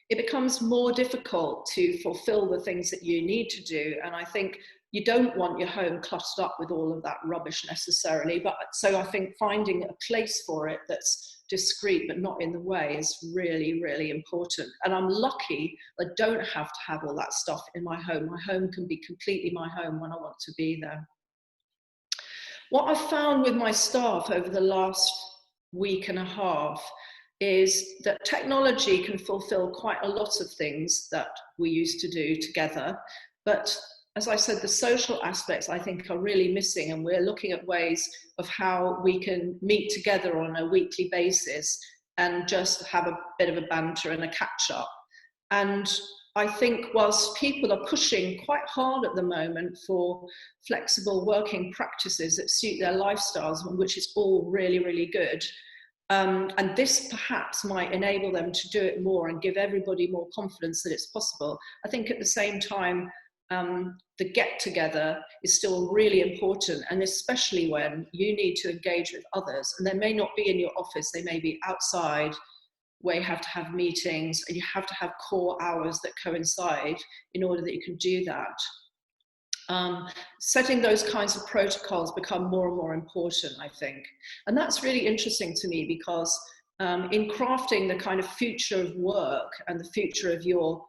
It becomes more difficult to fulfill the things that you need to do. And I think you don't want your home cluttered up with all of that rubbish necessarily. But so I think finding a place for it that's discreet but not in the way is really, really important. And I'm lucky I don't have to have all that stuff in my home. My home can be completely my home when I want to be there. What I've found with my staff over the last week and a half is that technology can fulfill quite a lot of things that we used to do together. But as I said, the social aspects I think are really missing, and we're looking at ways of how we can meet together on a weekly basis and just have a bit of a banter and a catch up. And I think whilst people are pushing quite hard at the moment for flexible working practices that suit their lifestyles, which is all really, really good, and this perhaps might enable them to do it more and give everybody more confidence that it's possible. I think at the same time, the get-together is still really important, and especially when you need to engage with others, and they may not be in your office, they may be outside, where you have to have meetings, and you have to have core hours that coincide in order that you can do that. Setting those kinds of protocols become more and more important, I think. And that's really interesting to me because in crafting the kind of future of work and the future of your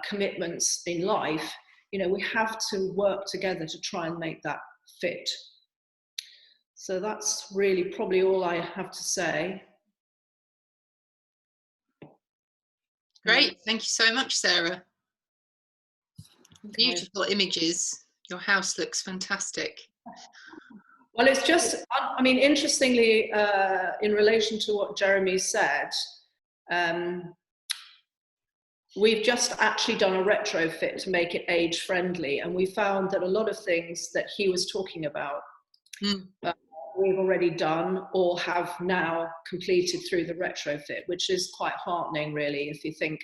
commitments in life, you know, we have to work together to try and make that fit. So that's really probably all I have to say. Great, thank you so much, Sarah. Beautiful images. Your house looks fantastic. Well, it's just, I mean, interestingly, in relation to what Jeremy said, we've just actually done a retrofit to make it age friendly, and we found that a lot of things that he was talking about we've already done or have now completed through the retrofit, which is quite heartening, really, if you think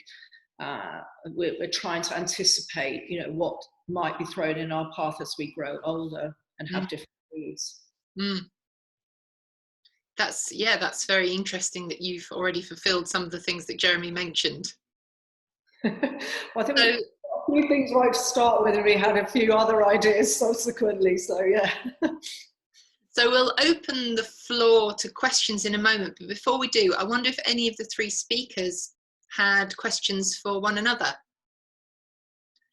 we're trying to anticipate, you know, what might be thrown in our path as we grow older and have different needs. That's very interesting that you've already fulfilled some of the things that Jeremy mentioned. Well, I think a few things right to start with, and we had a few other ideas subsequently, so yeah. So we'll open the floor to questions in a moment, but before we do, I wonder if any of the three speakers had questions for one another.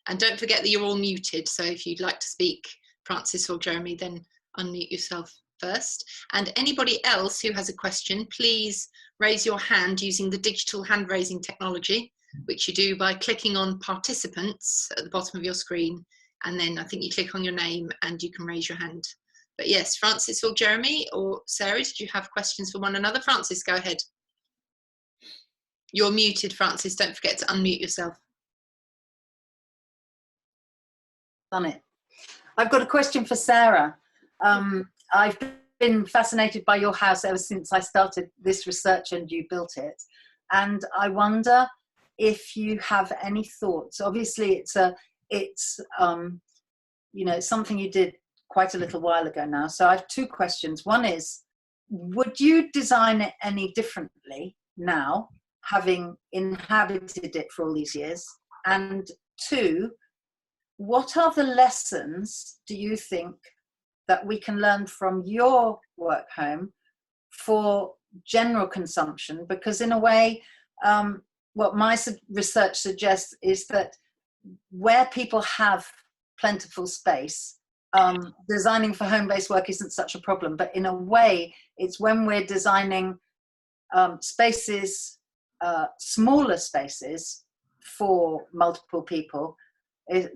And don't forget that you're all muted, so if you'd like to speak, Frances or Jeremy, then unmute yourself first. And anybody else who has a question, please raise your hand using the digital hand raising technology, which you do by clicking on participants at the bottom of your screen, and then I think you click on your name and you can raise your hand. But yes, Frances or Jeremy or Sarah, did you have questions for one another? Frances, go ahead. You're muted, Frances, don't forget to unmute yourself. Done it. I've got a question for Sarah. I've been fascinated by your house ever since I started this research and you built it. And I wonder if you have any thoughts. Obviously, it's you know, something you did quite a little while ago now. So I have two questions. One is, would you design it any differently now, having inhabited it for all these years? And two, what are the lessons do you think that we can learn from your work home for general consumption? Because in a way, what my research suggests is that where people have plentiful space, designing for home-based work isn't such a problem. But in a way, it's when we're designing spaces, smaller spaces for multiple people,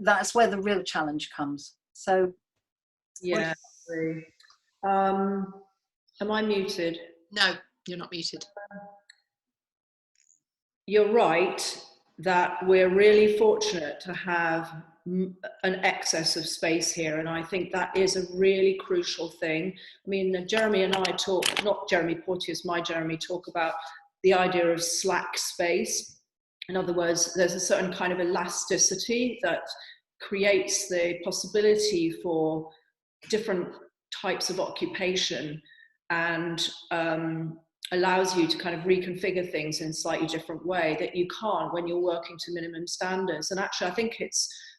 that's where the real challenge comes. So yeah, am I muted? No, you're not muted. You're right that we're really fortunate to have an excess of space here, and I think that is a really crucial thing. I mean, Jeremy and I talk, not Jeremy Porteous, my Jeremy, talk about the idea of slack space. In other words, there's a certain kind of elasticity that creates the possibility for different types of occupation, and allows you to kind of reconfigure things in a slightly different way that you can't when you're working to minimum standards. And actually, I think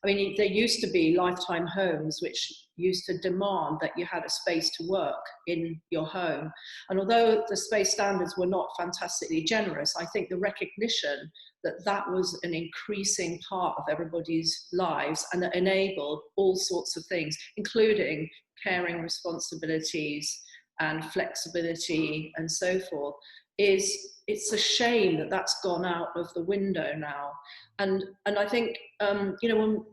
there used to be lifetime homes which used to demand that you had a space to work in your home. And although the space standards were not fantastically generous, I think the recognition that that was an increasing part of everybody's lives and that enabled all sorts of things, including caring responsibilities and flexibility and so forth, it's a shame that that's gone out of the window now. And I think, when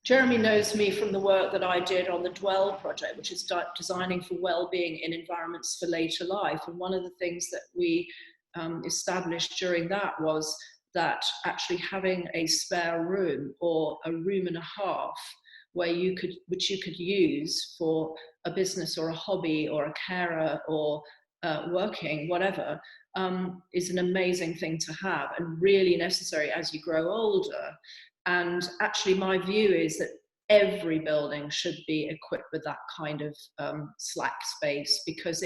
Jeremy knows me from the work that I did on the Dwell project, which is designing for well-being in environments for later life. And one of the things that we established during that was that actually having a spare room or a room and a half which you could use for a business or a hobby or a carer or working, whatever, is an amazing thing to have and really necessary as you grow older. And actually my view is that every building should be equipped with that kind of slack space, because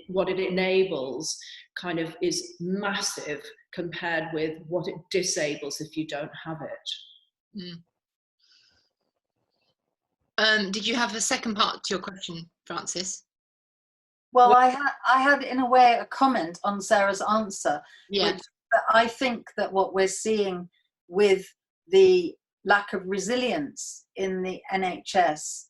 what it enables kind of is massive compared with what it disables if you don't have it. Mm. Did you have a second part to your question, Frances? Well, I had in a way a comment on Sarah's answer, Yeah. which I think that what we're seeing with the lack of resilience in the NHS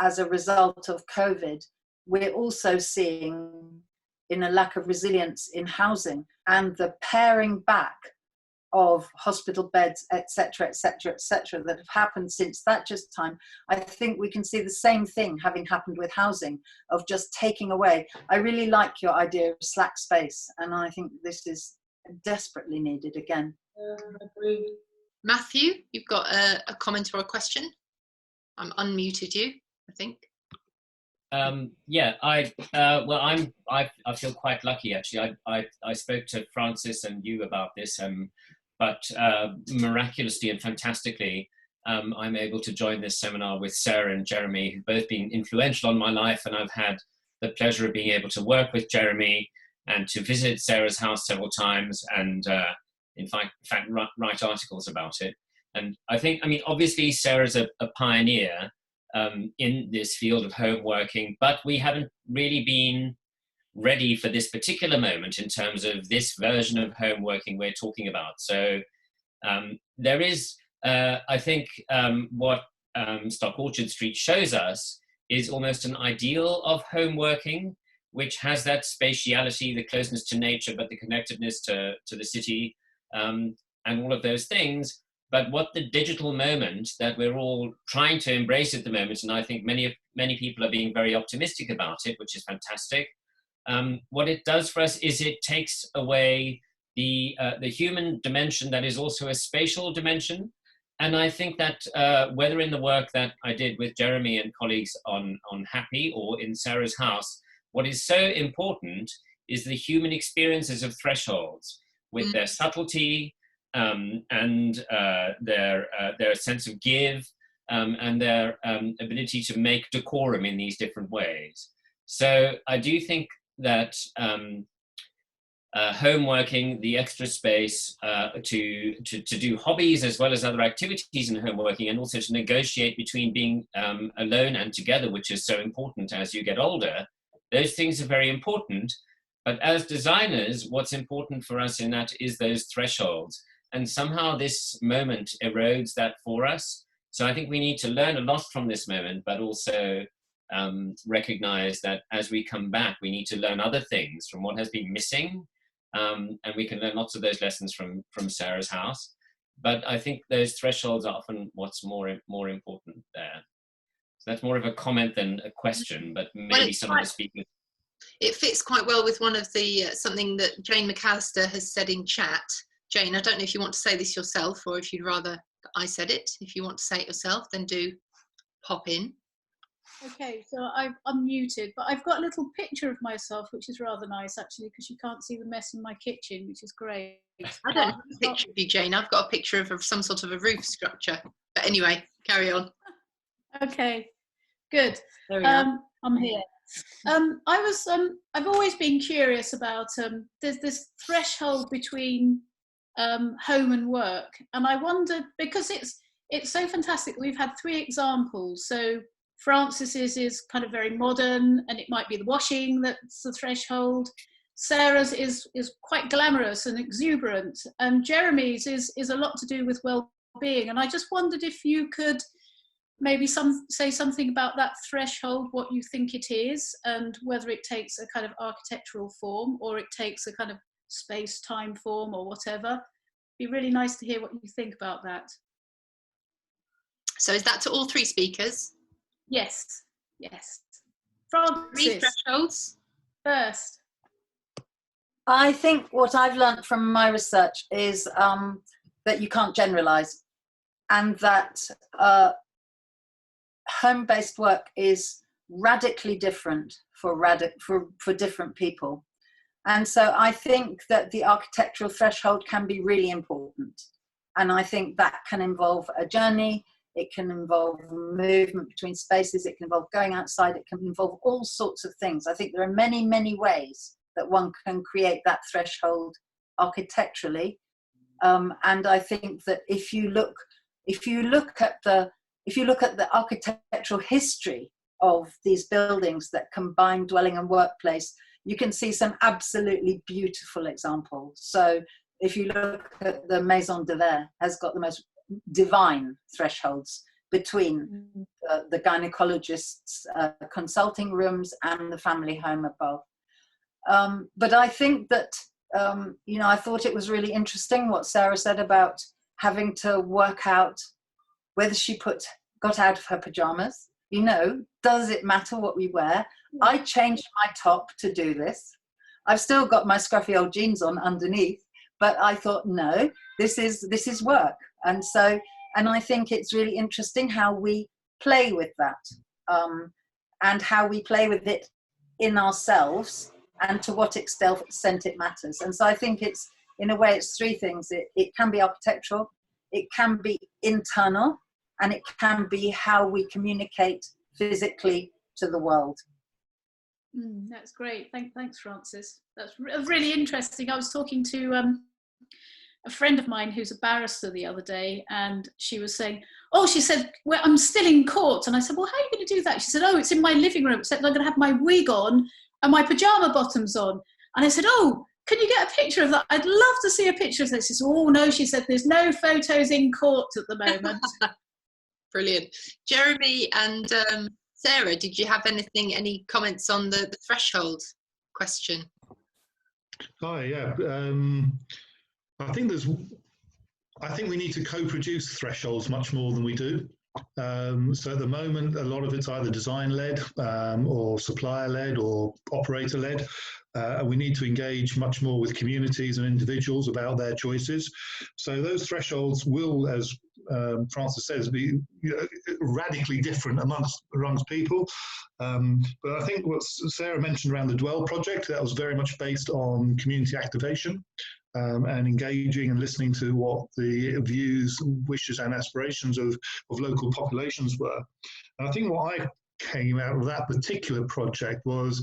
as a result of COVID, we're also seeing in a lack of resilience in housing and the paring back of hospital beds, etc., etc., etc., that have happened since that just time. I think we can see the same thing having happened with housing, of just taking away. I really like your idea of slack space, and I think this is desperately needed again. I agree. Matthew, you've got a comment or a question? I'm unmuted you, I think. Yeah, I feel quite lucky actually. I spoke to Frances and you about this, but miraculously and fantastically, I'm able to join this seminar with Sarah and Jeremy, who've both been influential on my life, and I've had the pleasure of being able to work with Jeremy and to visit Sarah's house several times, and in fact write articles about it. And I think, obviously Sarah's a pioneer in this field of home working, but we haven't really been ready for this particular moment in terms of this version of home working we're talking about. So there is, I think, what Stock Orchard Street shows us is almost an ideal of home working, which has that spatiality, the closeness to nature, but the connectedness to the city, and all of those things. But what the digital moment that we're all trying to embrace at the moment, and I think many people are being very optimistic about it, which is fantastic. What it does for us is it takes away the human dimension that is also a spatial dimension. And I think that whether in the work that I did with Jeremy and colleagues on Happy or in Sarah's house, what is so important is the human experiences of thresholds with their subtlety and their sense of give and their ability to make decorum in these different ways. So I do think that home working, the extra space to do hobbies as well as other activities in home working, and also to negotiate between being alone and together, which is so important as you get older, those things are very important. But as designers, what's important for us in that is those thresholds. And somehow this moment erodes that for us. So I think we need to learn a lot from this moment, but also recognize that as we come back, we need to learn other things from what has been missing. And we can learn lots of those lessons from Sarah's house. But I think those thresholds are often what's more important there. So that's more of a comment than a question, but maybe some of the speakers. It fits quite well with one of the, something that Jane McAllister has said in chat. Jane, I don't know if you want to say this yourself or if you'd rather that I said it. If you want to say it yourself, then do pop in. Okay, so I've unmuted, but I've got a little picture of myself, which is rather nice actually, because you can't see the mess in my kitchen, which is great. I don't have a picture of you, Jane. I've got a picture of some sort of a roof structure. But anyway, carry on. Okay, Good. There we are. I'm here. I've always been curious about there's this threshold between home and work, and I wondered, because it's so fantastic. We've had 3 examples. So Frances's is kind of very modern, and it might be the washing that's the threshold. Sarah's is quite glamorous and exuberant, and Jeremy's is a lot to do with well-being. And I just wondered if you could maybe say something about that threshold, what you think it is, and whether it takes a kind of architectural form or it takes a kind of space-time form or whatever. It'd be really nice to hear what you think about that. So is that to all 3 speakers? Yes, yes. Frances, 3 thresholds first. I think what I've learned from my research is that you can't generalize, and that home-based work is radically different for different people. And so I think that the architectural threshold can be really important. And I think that can involve a journey, it can involve movement between spaces, it can involve going outside, it can involve all sorts of things. I think there are many, many ways that one can create that threshold architecturally. And I think that if you look at the architectural history of these buildings that combine dwelling and workplace, you can see some absolutely beautiful examples. So if you look at the Maison de Verre, has got the most divine thresholds between the gynecologist's consulting rooms and the family home above. But I think that, I thought it was really interesting what Sarah said about having to work out whether she got out of her pajamas. Does it matter what we wear? I changed my top to do this. I've still got my scruffy old jeans on underneath, but I thought, no, this is work. And I think it's really interesting how we play with that, and how we play with it in ourselves, and to what extent it matters. And so I think it's, in a way, it's 3 things. It can be architectural, it can be internal, and it can be how we communicate physically to the world. That's great. Thanks, Frances. That's really interesting. I was talking to a friend of mine who's a barrister the other day, and she was saying, she said, well, I'm still in court. And I said, well, how are you going to do that? She said, it's in my living room, except I'm going to have my wig on and my pajama bottoms on. And I said, can you get a picture of that? I'd love to see a picture of this. She said, no, she said, there's no photos in court at the moment. Brilliant. Jeremy and Sarah, did you have any comments on the threshold question? Hi, yeah. I think we need to co-produce thresholds much more than we do. So at the moment, a lot of it's either design-led or supplier-led or operator-led. And we need to engage much more with communities and individuals about their choices. So those thresholds will, as Frances says, be radically different amongst people. But I think what Sarah mentioned around the Dwell project, that was very much based on community activation. And engaging and listening to what the views, wishes and aspirations of local populations were. And I think what I came out of that particular project was,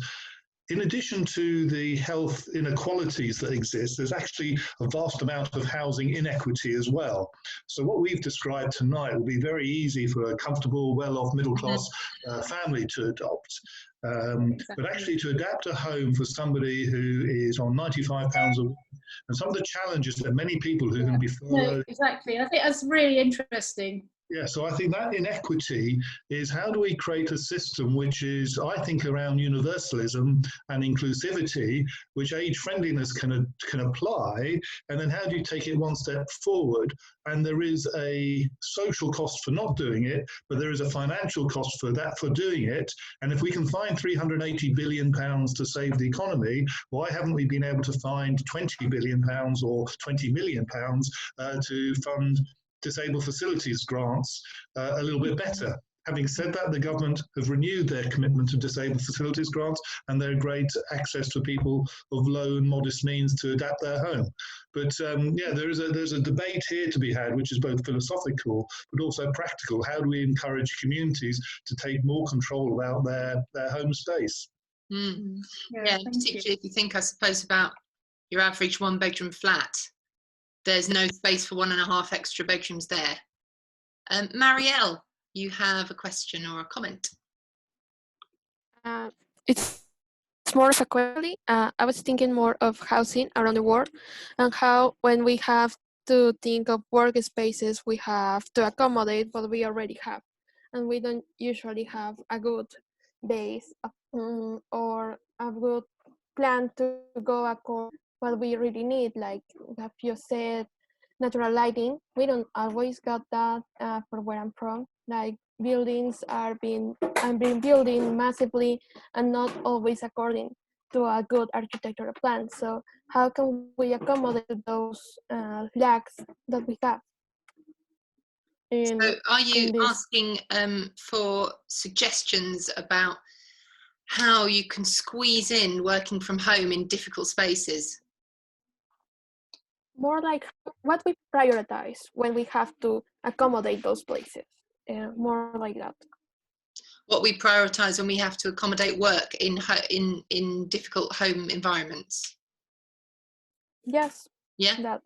in addition to the health inequalities that exist, there's actually a vast amount of housing inequity as well. So what we've described tonight will be very easy for a comfortable, well-off, middle-class family to adopt. But actually to adapt a home for somebody who is on £95 a week, and some of the challenges that many people who are going to be furloughed. No, exactly. I think that's really interesting. Yeah, so I think that inequity is, how do we create a system which is, I think, around universalism and inclusivity, which age friendliness can apply, and then how do you take it one step forward? And there is a social cost for not doing it, but there is a financial cost for doing it. And if we can find £380 billion to save the economy, why haven't we been able to find £20 billion or £20 million to fund disabled facilities grants a little bit better? Having said that, the government have renewed their commitment to disabled facilities grants, and they're great access for people of low and modest means to adapt their home. But yeah, there's a debate here to be had, which is both philosophical but also practical. How do we encourage communities to take more control about their home space? Mm. Yeah, particularly if you think, I suppose, about your average one-bedroom flat, there's no space for 1.5 extra bedrooms there. Marielle, you have a question or a comment? It's more of a question. I was thinking more of housing around the world, and how when we have to think of workspaces, we have to accommodate what we already have, and we don't usually have a good base or a good plan to go according what we really need. Like have you said, natural lighting. We don't always got that for where I'm from. Like buildings are being building massively and not always according to a good architectural plan. So how can we accommodate those lacks that we have? So are you asking for suggestions about how you can squeeze in working from home in difficult spaces? More like what we prioritize when we have to accommodate those places. More like that. What we prioritize when we have to accommodate work in difficult home environments. Yes. Yeah. That.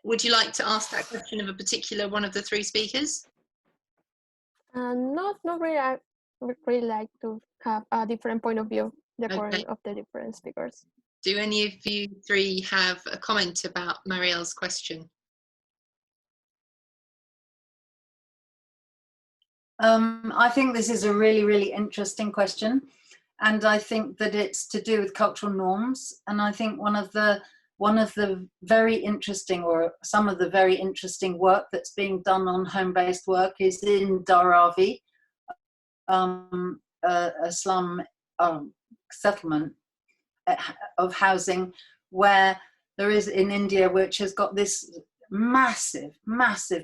Would you like to ask that question of a particular one of the three speakers? Not really. I would really like to have a different point of view according of the different speakers. Do any of you three have a comment about Marielle's question? I think this is a really, really interesting question. And I think that it's to do with cultural norms. And I think one of the very interesting, or some of the very interesting work that's being done on home-based work is in Dharavi, a slum settlement of housing, where there is in India, which has got this massive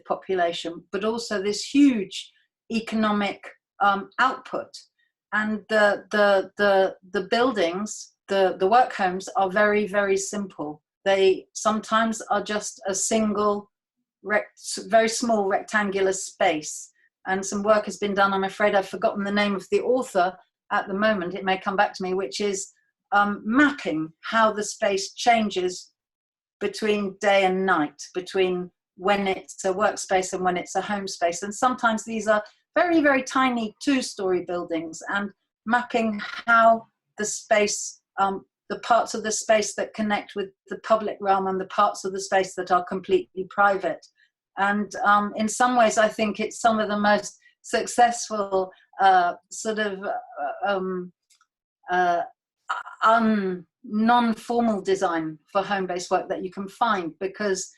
population, but also this huge economic output. And the buildings, the work homes are very, very simple. They sometimes are just a single, very small rectangular space. And some work has been done. I'm afraid I've forgotten the name of the author at the moment. It may come back to me, which is mapping how the space changes between day and night, between when it's a workspace and when it's a home space. And sometimes these are very, very tiny 2-story buildings, and mapping how the space, the parts of the space that connect with the public realm and the parts of the space that are completely private. And in some ways, I think it's some of the most successful sort of non-formal design for home-based work that you can find, because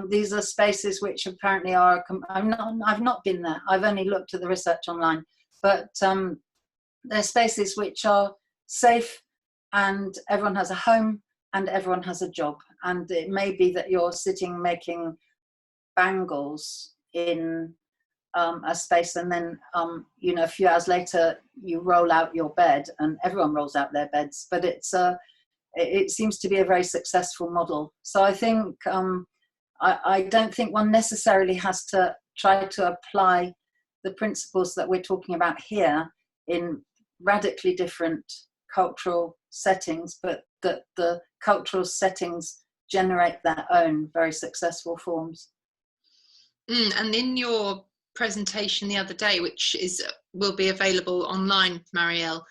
these are spaces which apparently are, I've not been there, I've only looked at the research online, but they're spaces which are safe, and everyone has a home and everyone has a job. And it may be that you're sitting making bangles in a space, and then you know, a few hours later you roll out your bed, and everyone rolls out their beds. But it seems to be a very successful model. So I think I don't think one necessarily has to try to apply the principles that we're talking about here in radically different cultural settings, but that the cultural settings generate their own very successful forms. And in your presentation the other day, which will be available online, Marielle,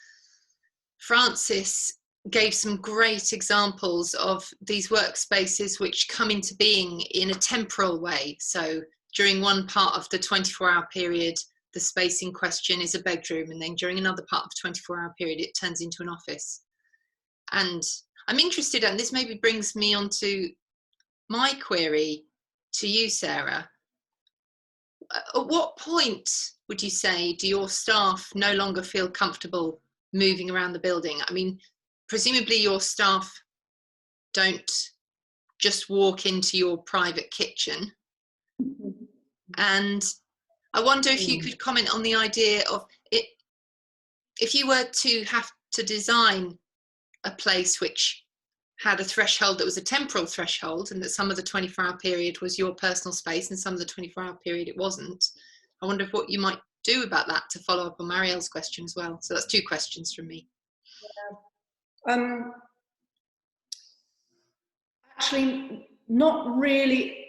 Frances gave some great examples of these workspaces which come into being in a temporal way. So during one part of the 24-hour period, the space in question is a bedroom, and then during another part of the 24-hour period, it turns into an office. And I'm interested, and this maybe brings me on to my query to you, Sarah. At what point would you say do your staff no longer feel comfortable moving around the building? I mean, presumably your staff don't just walk into your private kitchen. And I wonder if you could comment on the idea of it, if you were to have to design a place which had a threshold that was a temporal threshold, and that some of the 24-hour period was your personal space and some of the 24-hour period it wasn't. I wonder what you might do about that, to follow up on Marielle's question as well. So that's 2 questions from me. Actually, not really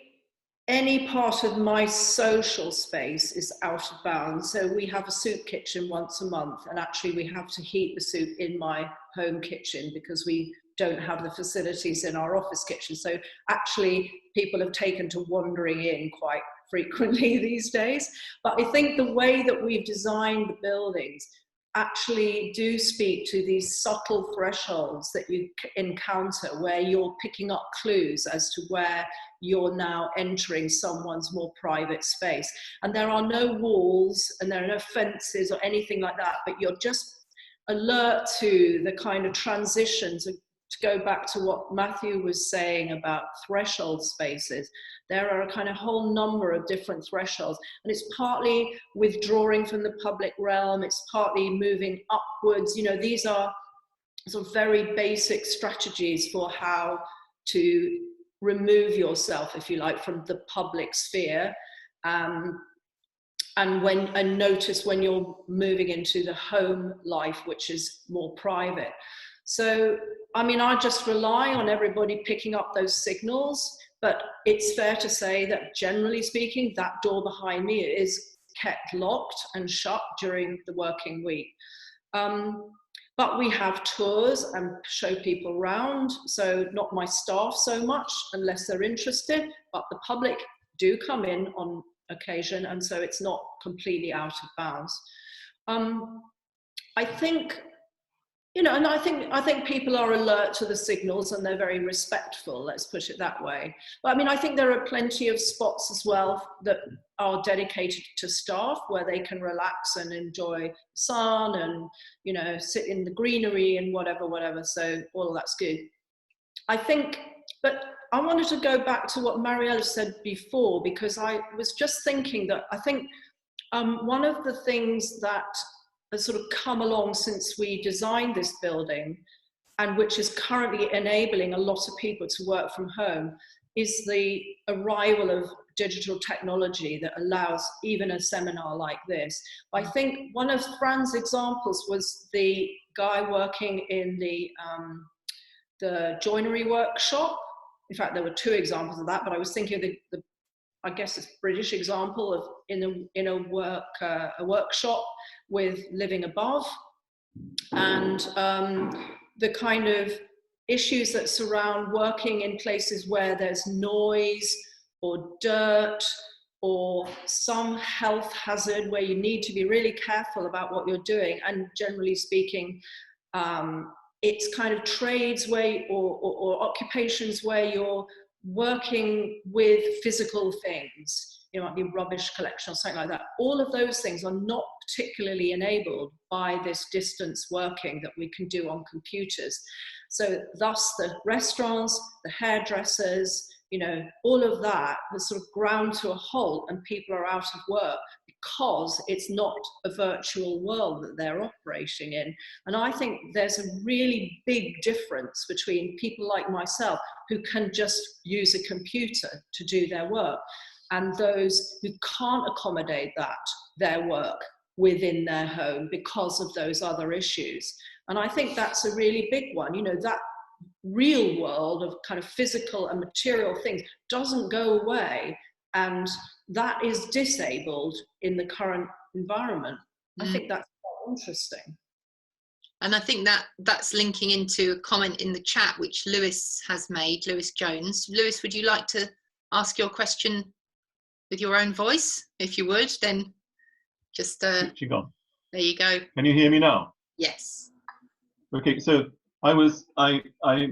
any part of my social space is out of bounds. So we have a soup kitchen once a month, and actually we have to heat the soup in my home kitchen because we don't have the facilities in our office kitchen. So actually people have taken to wandering in quite frequently these days. But I think the way that we've designed the buildings actually do speak to these subtle thresholds that you encounter, where you're picking up clues as to where you're now entering someone's more private space. And there are no walls and there are no fences or anything like that, but you're just alert to the kind of transitions. To go back to what Matthew was saying about threshold spaces, there are a kind of whole number of different thresholds, and it's partly withdrawing from the public realm, it's partly moving upwards. You know, these are sort of very basic strategies for how to remove yourself, if you like, from the public sphere, and notice when you're moving into the home life, which is more private. So, I mean, I just rely on everybody picking up those signals, but it's fair to say that generally speaking, that door behind me is kept locked and shut during the working week. But we have tours and show people around, so not my staff so much, unless they're interested, but the public do come in on occasion, and so it's not completely out of bounds. I think, you know, and I think people are alert to the signals and they're very respectful, let's put it that way. But I mean, I think there are plenty of spots as well that are dedicated to staff where they can relax and enjoy sun and, you know, sit in the greenery and whatever. So all of that's good. I think, but I wanted to go back to what Marielle said before, because I was just thinking that I think one of the things that has sort of come along since we designed this building, and which is currently enabling a lot of people to work from home, is the arrival of digital technology that allows even a seminar like this. I think one of Fran's examples was the guy working in the joinery workshop. In fact, there were 2 examples of that, but I was thinking of the I guess it's British example of in a workshop with living above, and the kind of issues that surround working in places where there's noise or dirt or some health hazard where you need to be really careful about what you're doing. And generally speaking, it's kind of trades where or occupations where you're working with physical things. It might be rubbish collection or something like that. All of those things are not particularly enabled by this distance working that we can do on computers. So thus the restaurants, the hairdressers, you know, all of that has sort of ground to a halt, and people are out of work because it's not a virtual world that they're operating in. And I think there's a really big difference between people like myself who can just use a computer to do their work, and those who can't accommodate their work within their home because of those other issues. And I think that's a really big one. You know, that real world of kind of physical and material things doesn't go away, and that is disabled in the current environment. I think that's quite interesting. And I think that's linking into a comment in the chat which Lewis has made, Lewis Jones. Lewis, would you like to ask your question with your own voice? If you would, then just there you go. Can you hear me now? Yes. Okay, so I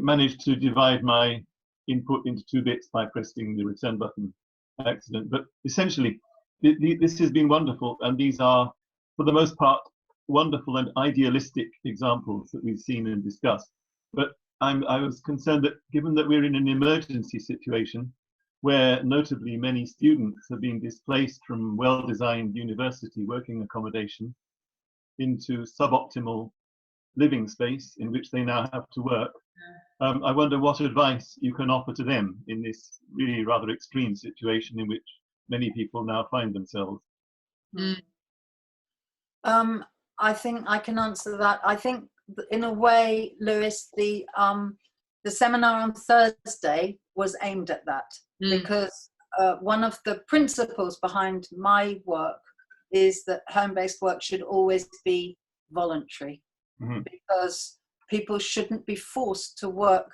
managed to divide my input into 2 bits by pressing the return button by accident. But essentially, this has been wonderful, and these are, for the most part, wonderful and idealistic examples that we've seen and discussed. But I was concerned that, given that we're in an emergency situation, where notably many students have been displaced from well-designed university working accommodation into suboptimal living space in which they now have to work. I wonder what advice you can offer to them in this really rather extreme situation in which many people now find themselves. I think I can answer that. I think in a way, Lewis, the seminar on Thursday was aimed at that, because one of the principles behind my work is that home-based work should always be voluntary, because people shouldn't be forced to work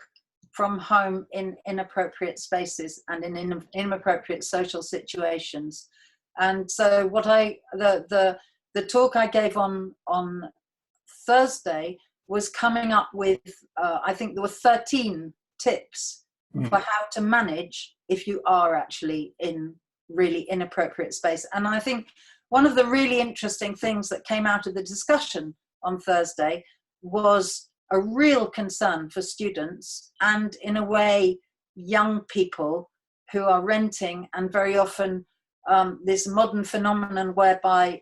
from home in inappropriate spaces and in inappropriate social situations. And so what the talk I gave on Thursday was coming up with, I think there were 13 tips for how to manage if you are actually in really inappropriate space. And I think one of the really interesting things that came out of the discussion on Thursday was a real concern for students and, in a way, young people who are renting, and very often this modern phenomenon whereby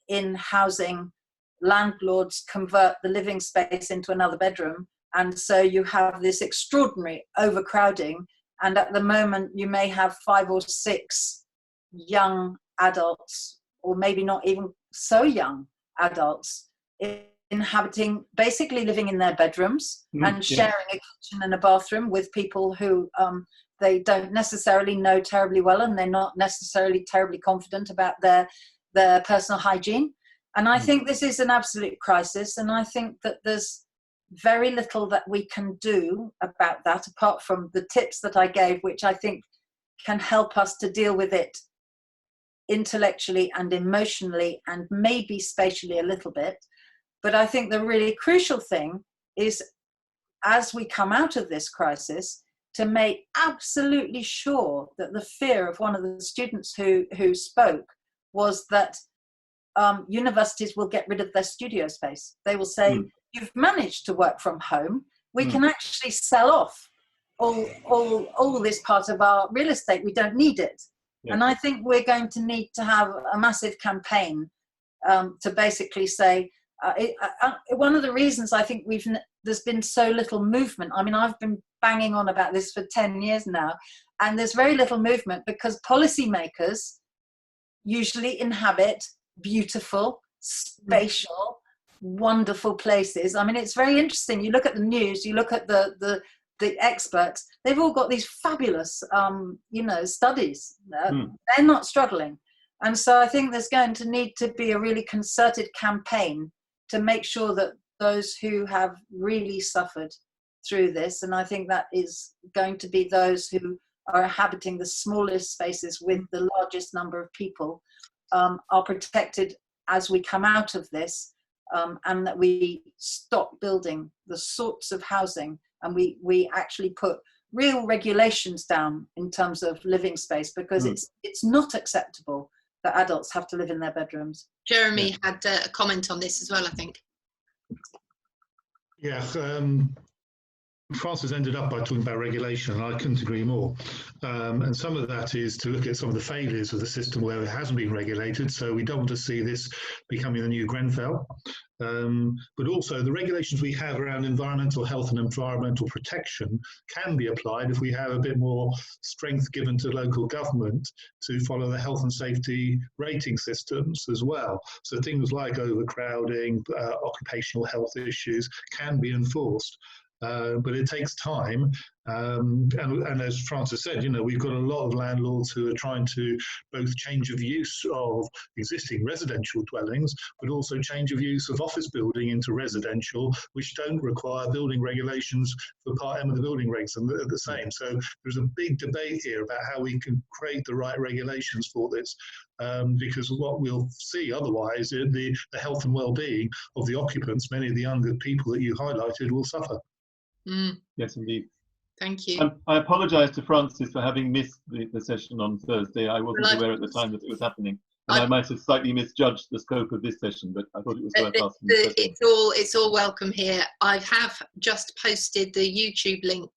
in housing, landlords convert the living space into another bedroom, and so you have this extraordinary overcrowding, and at the moment you may have 5 or 6 young adults, or maybe not even so young adults, inhabiting, basically living in their bedrooms and sharing a kitchen and a bathroom with people who they don't necessarily know terribly well, and they're not necessarily terribly confident about their personal hygiene. And I think this is an absolute crisis, and I think that there's very little that we can do about that, apart from the tips that I gave, which I think can help us to deal with it intellectually and emotionally and maybe spatially a little bit. But I think the really crucial thing is, as we come out of this crisis, to make absolutely sure that the fear of one of the students who spoke was that universities will get rid of their studio space. They will say, you've managed to work from home, we can actually sell off all this part of our real estate, we don't need it. And I think we're going to need to have a massive campaign to basically say, one of the reasons I think there's been so little movement, I mean, I've been banging on about this for 10 years now, and there's very little movement because policymakers usually inhabit beautiful, spatial, wonderful places. I mean, it's very interesting. You look at the news, you look at the experts, they've all got these fabulous, studies. They're not struggling. And so I think there's going to need to be a really concerted campaign to make sure that those who have really suffered through this, and I think that is going to be those who are inhabiting the smallest spaces with the largest number of people, are protected as we come out of this, and that we stop building the sorts of housing, and we actually put real regulations down in terms of living space, because it's not acceptable that adults have to live in their bedrooms. Jeremy had a comment on this as well, I think. Yeah, Frances ended up by talking about regulation, and I couldn't agree more. And some of that is to look at some of the failures of the system where it hasn't been regulated. So we don't want to see this becoming the new Grenfell. But also the regulations we have around environmental health and environmental protection can be applied if we have a bit more strength given to local government to follow the health and safety rating systems as well. So things like overcrowding, occupational health issues can be enforced. But it takes time, and as Frances said, we've got a lot of landlords who are trying to both change of use of existing residential dwellings, but also change of use of office building into residential, which don't require building regulations for Part M of the building regs, and they're the same. So there's a big debate here about how we can create the right regulations for this, because what we'll see otherwise, the health and well-being of the occupants, many of the younger people that you highlighted, will suffer. Yes, indeed. Thank you. I apologise to Frances for having missed the session on Thursday. I wasn't aware at the time that it was happening, and I might have slightly misjudged the scope of this session, but I thought it was worth asking the question. It's all welcome here. I have just posted the YouTube link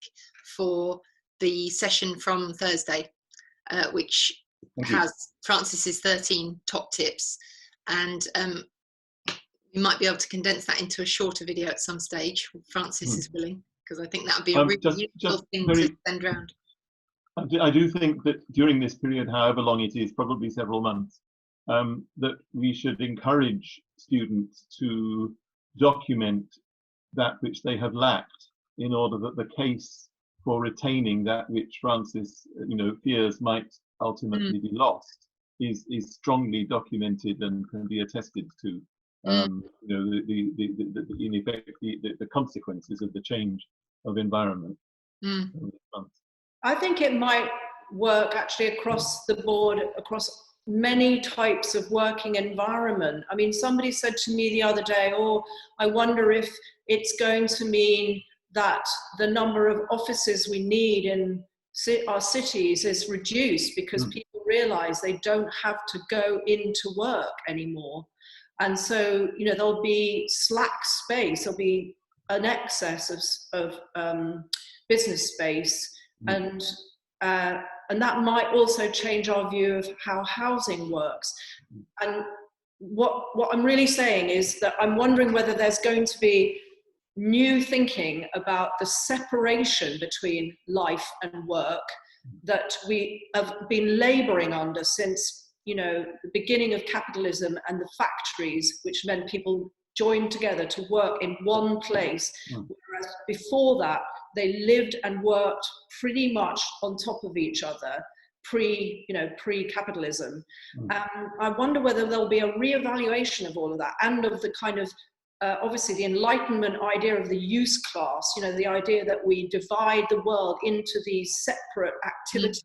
for the session from Thursday, which has Frances's 13 top tips, and you might be able to condense that into a shorter video at some stage. Frances is willing, because I think that would be a really useful thing to send around. I do think that during this period, however long it is, probably several months, that we should encourage students to document that which they have lacked, in order that the case for retaining that which Frances, fears might ultimately be lost is strongly documented and can be attested to. In effect, the consequences of the change of environment. I think it might work actually across the board, across many types of working environment. I mean, somebody said to me the other day, oh, I wonder if it's going to mean that the number of offices we need in our cities is reduced because people realize they don't have to go into work anymore. And so, there'll be slack space, there'll be an excess of business space, and that might also change our view of how housing works. And what I'm really saying is that I'm wondering whether there's going to be new thinking about the separation between life and work that we have been laboring under since the beginning of capitalism and the factories, which meant people joined together to work in one place, whereas before that they lived and worked pretty much on top of each other pre-capitalism. I wonder whether there'll be a reevaluation of all of that, and of the kind of obviously the Enlightenment idea of the use class, the idea that we divide the world into these separate activities,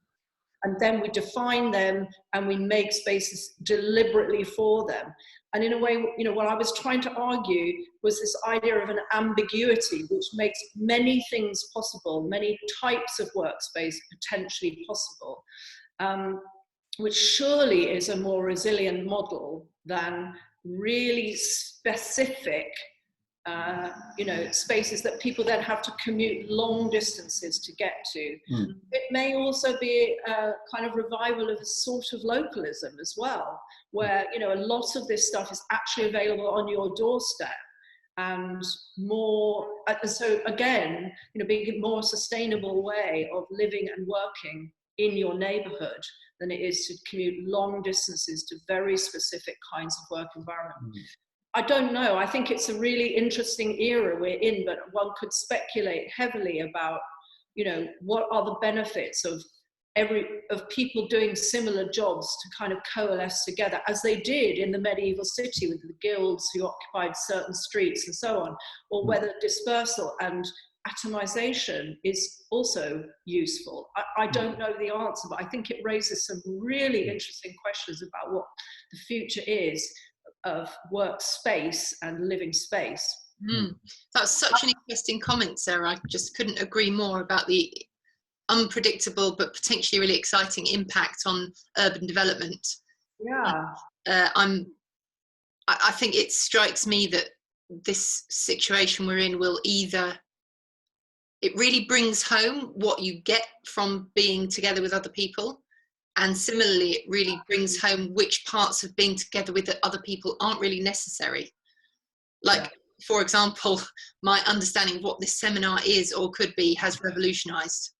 and then we define them and we make spaces deliberately for them. And in a way, what I was trying to argue was this idea of an ambiguity, which makes many things possible, many types of workspace potentially possible, which surely is a more resilient model than really specific spaces that people then have to commute long distances to get to. It may also be a kind of revival of a sort of localism as well, where a lot of this stuff is actually available on your doorstep, and more, so again, being a more sustainable way of living and working in your neighborhood than it is to commute long distances to very specific kinds of work environment. I don't know. I think it's a really interesting era we're in, but one could speculate heavily about, what are the benefits of people doing similar jobs to kind of coalesce together, as they did in the medieval city with the guilds who occupied certain streets and so on, or whether dispersal and atomization is also useful. I don't know the answer, but I think it raises some really interesting questions about what the future is of workspace and living space. That's such an interesting comment, Sarah. I just couldn't agree more about the unpredictable but potentially really exciting impact on urban development. I think it strikes me that this situation we're in will it really brings home what you get from being together with other people, and similarly it really brings home which parts of being together with other people aren't really necessary. For example, my understanding of what this seminar is or could be has revolutionized,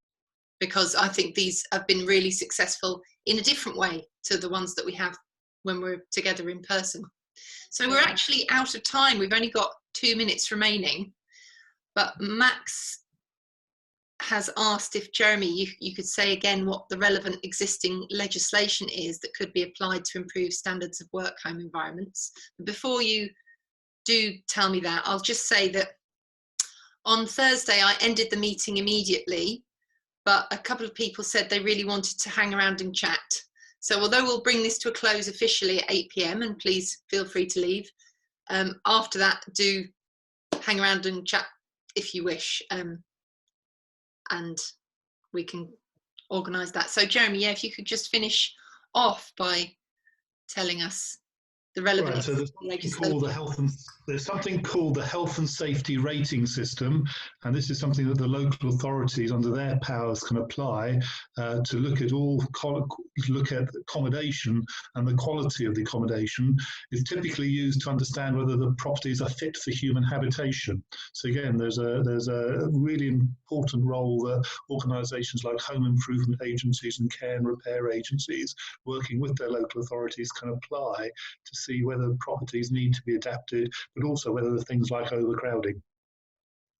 because I think these have been really successful in a different way to the ones that we have when we're together in person. So we're actually out of time. We've only got 2 minutes remaining, but Max has asked if, Jeremy, you could say again what the relevant existing legislation is that could be applied to improve standards of work home environments. Before you do tell me that, I'll just say that on Thursday I ended the meeting immediately, but a couple of people said they really wanted to hang around and chat. So although we'll bring this to a close officially at 8 p.m, and please feel free to leave, after that do hang around and chat if you wish, and we can organise that. So Jeremy, if you could just finish off by telling us the relevant Right, so there's something called the health and safety rating system, and this is something that the local authorities under their powers can apply to look at accommodation, and the quality of the accommodation is typically used to understand whether the properties are fit for human habitation. So again, there's a really important role that organisations like home improvement agencies and care and repair agencies working with their local authorities can apply to see whether properties need to be adapted, but also whether there are things like overcrowding.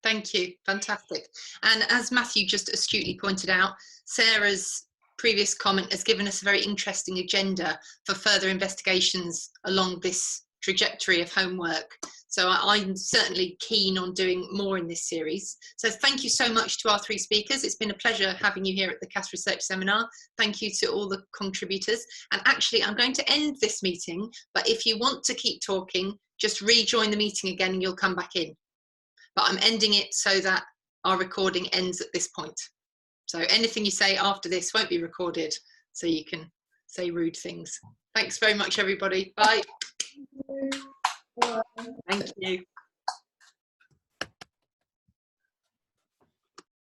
Thank you, fantastic. And as Matthew just astutely pointed out, Sarah's previous comment has given us a very interesting agenda for further investigations along this trajectory of homework. So I'm certainly keen on doing more in this series. So thank you so much to our three speakers. It's been a pleasure having you here at the CAS Research Seminar. Thank you to all the contributors. And actually, I'm going to end this meeting, but if you want to keep talking, just rejoin the meeting again and you'll come back in. But I'm ending it so that our recording ends at this point. So anything you say after this won't be recorded, so you can say rude things. Thanks very much, everybody. Bye. Thank you.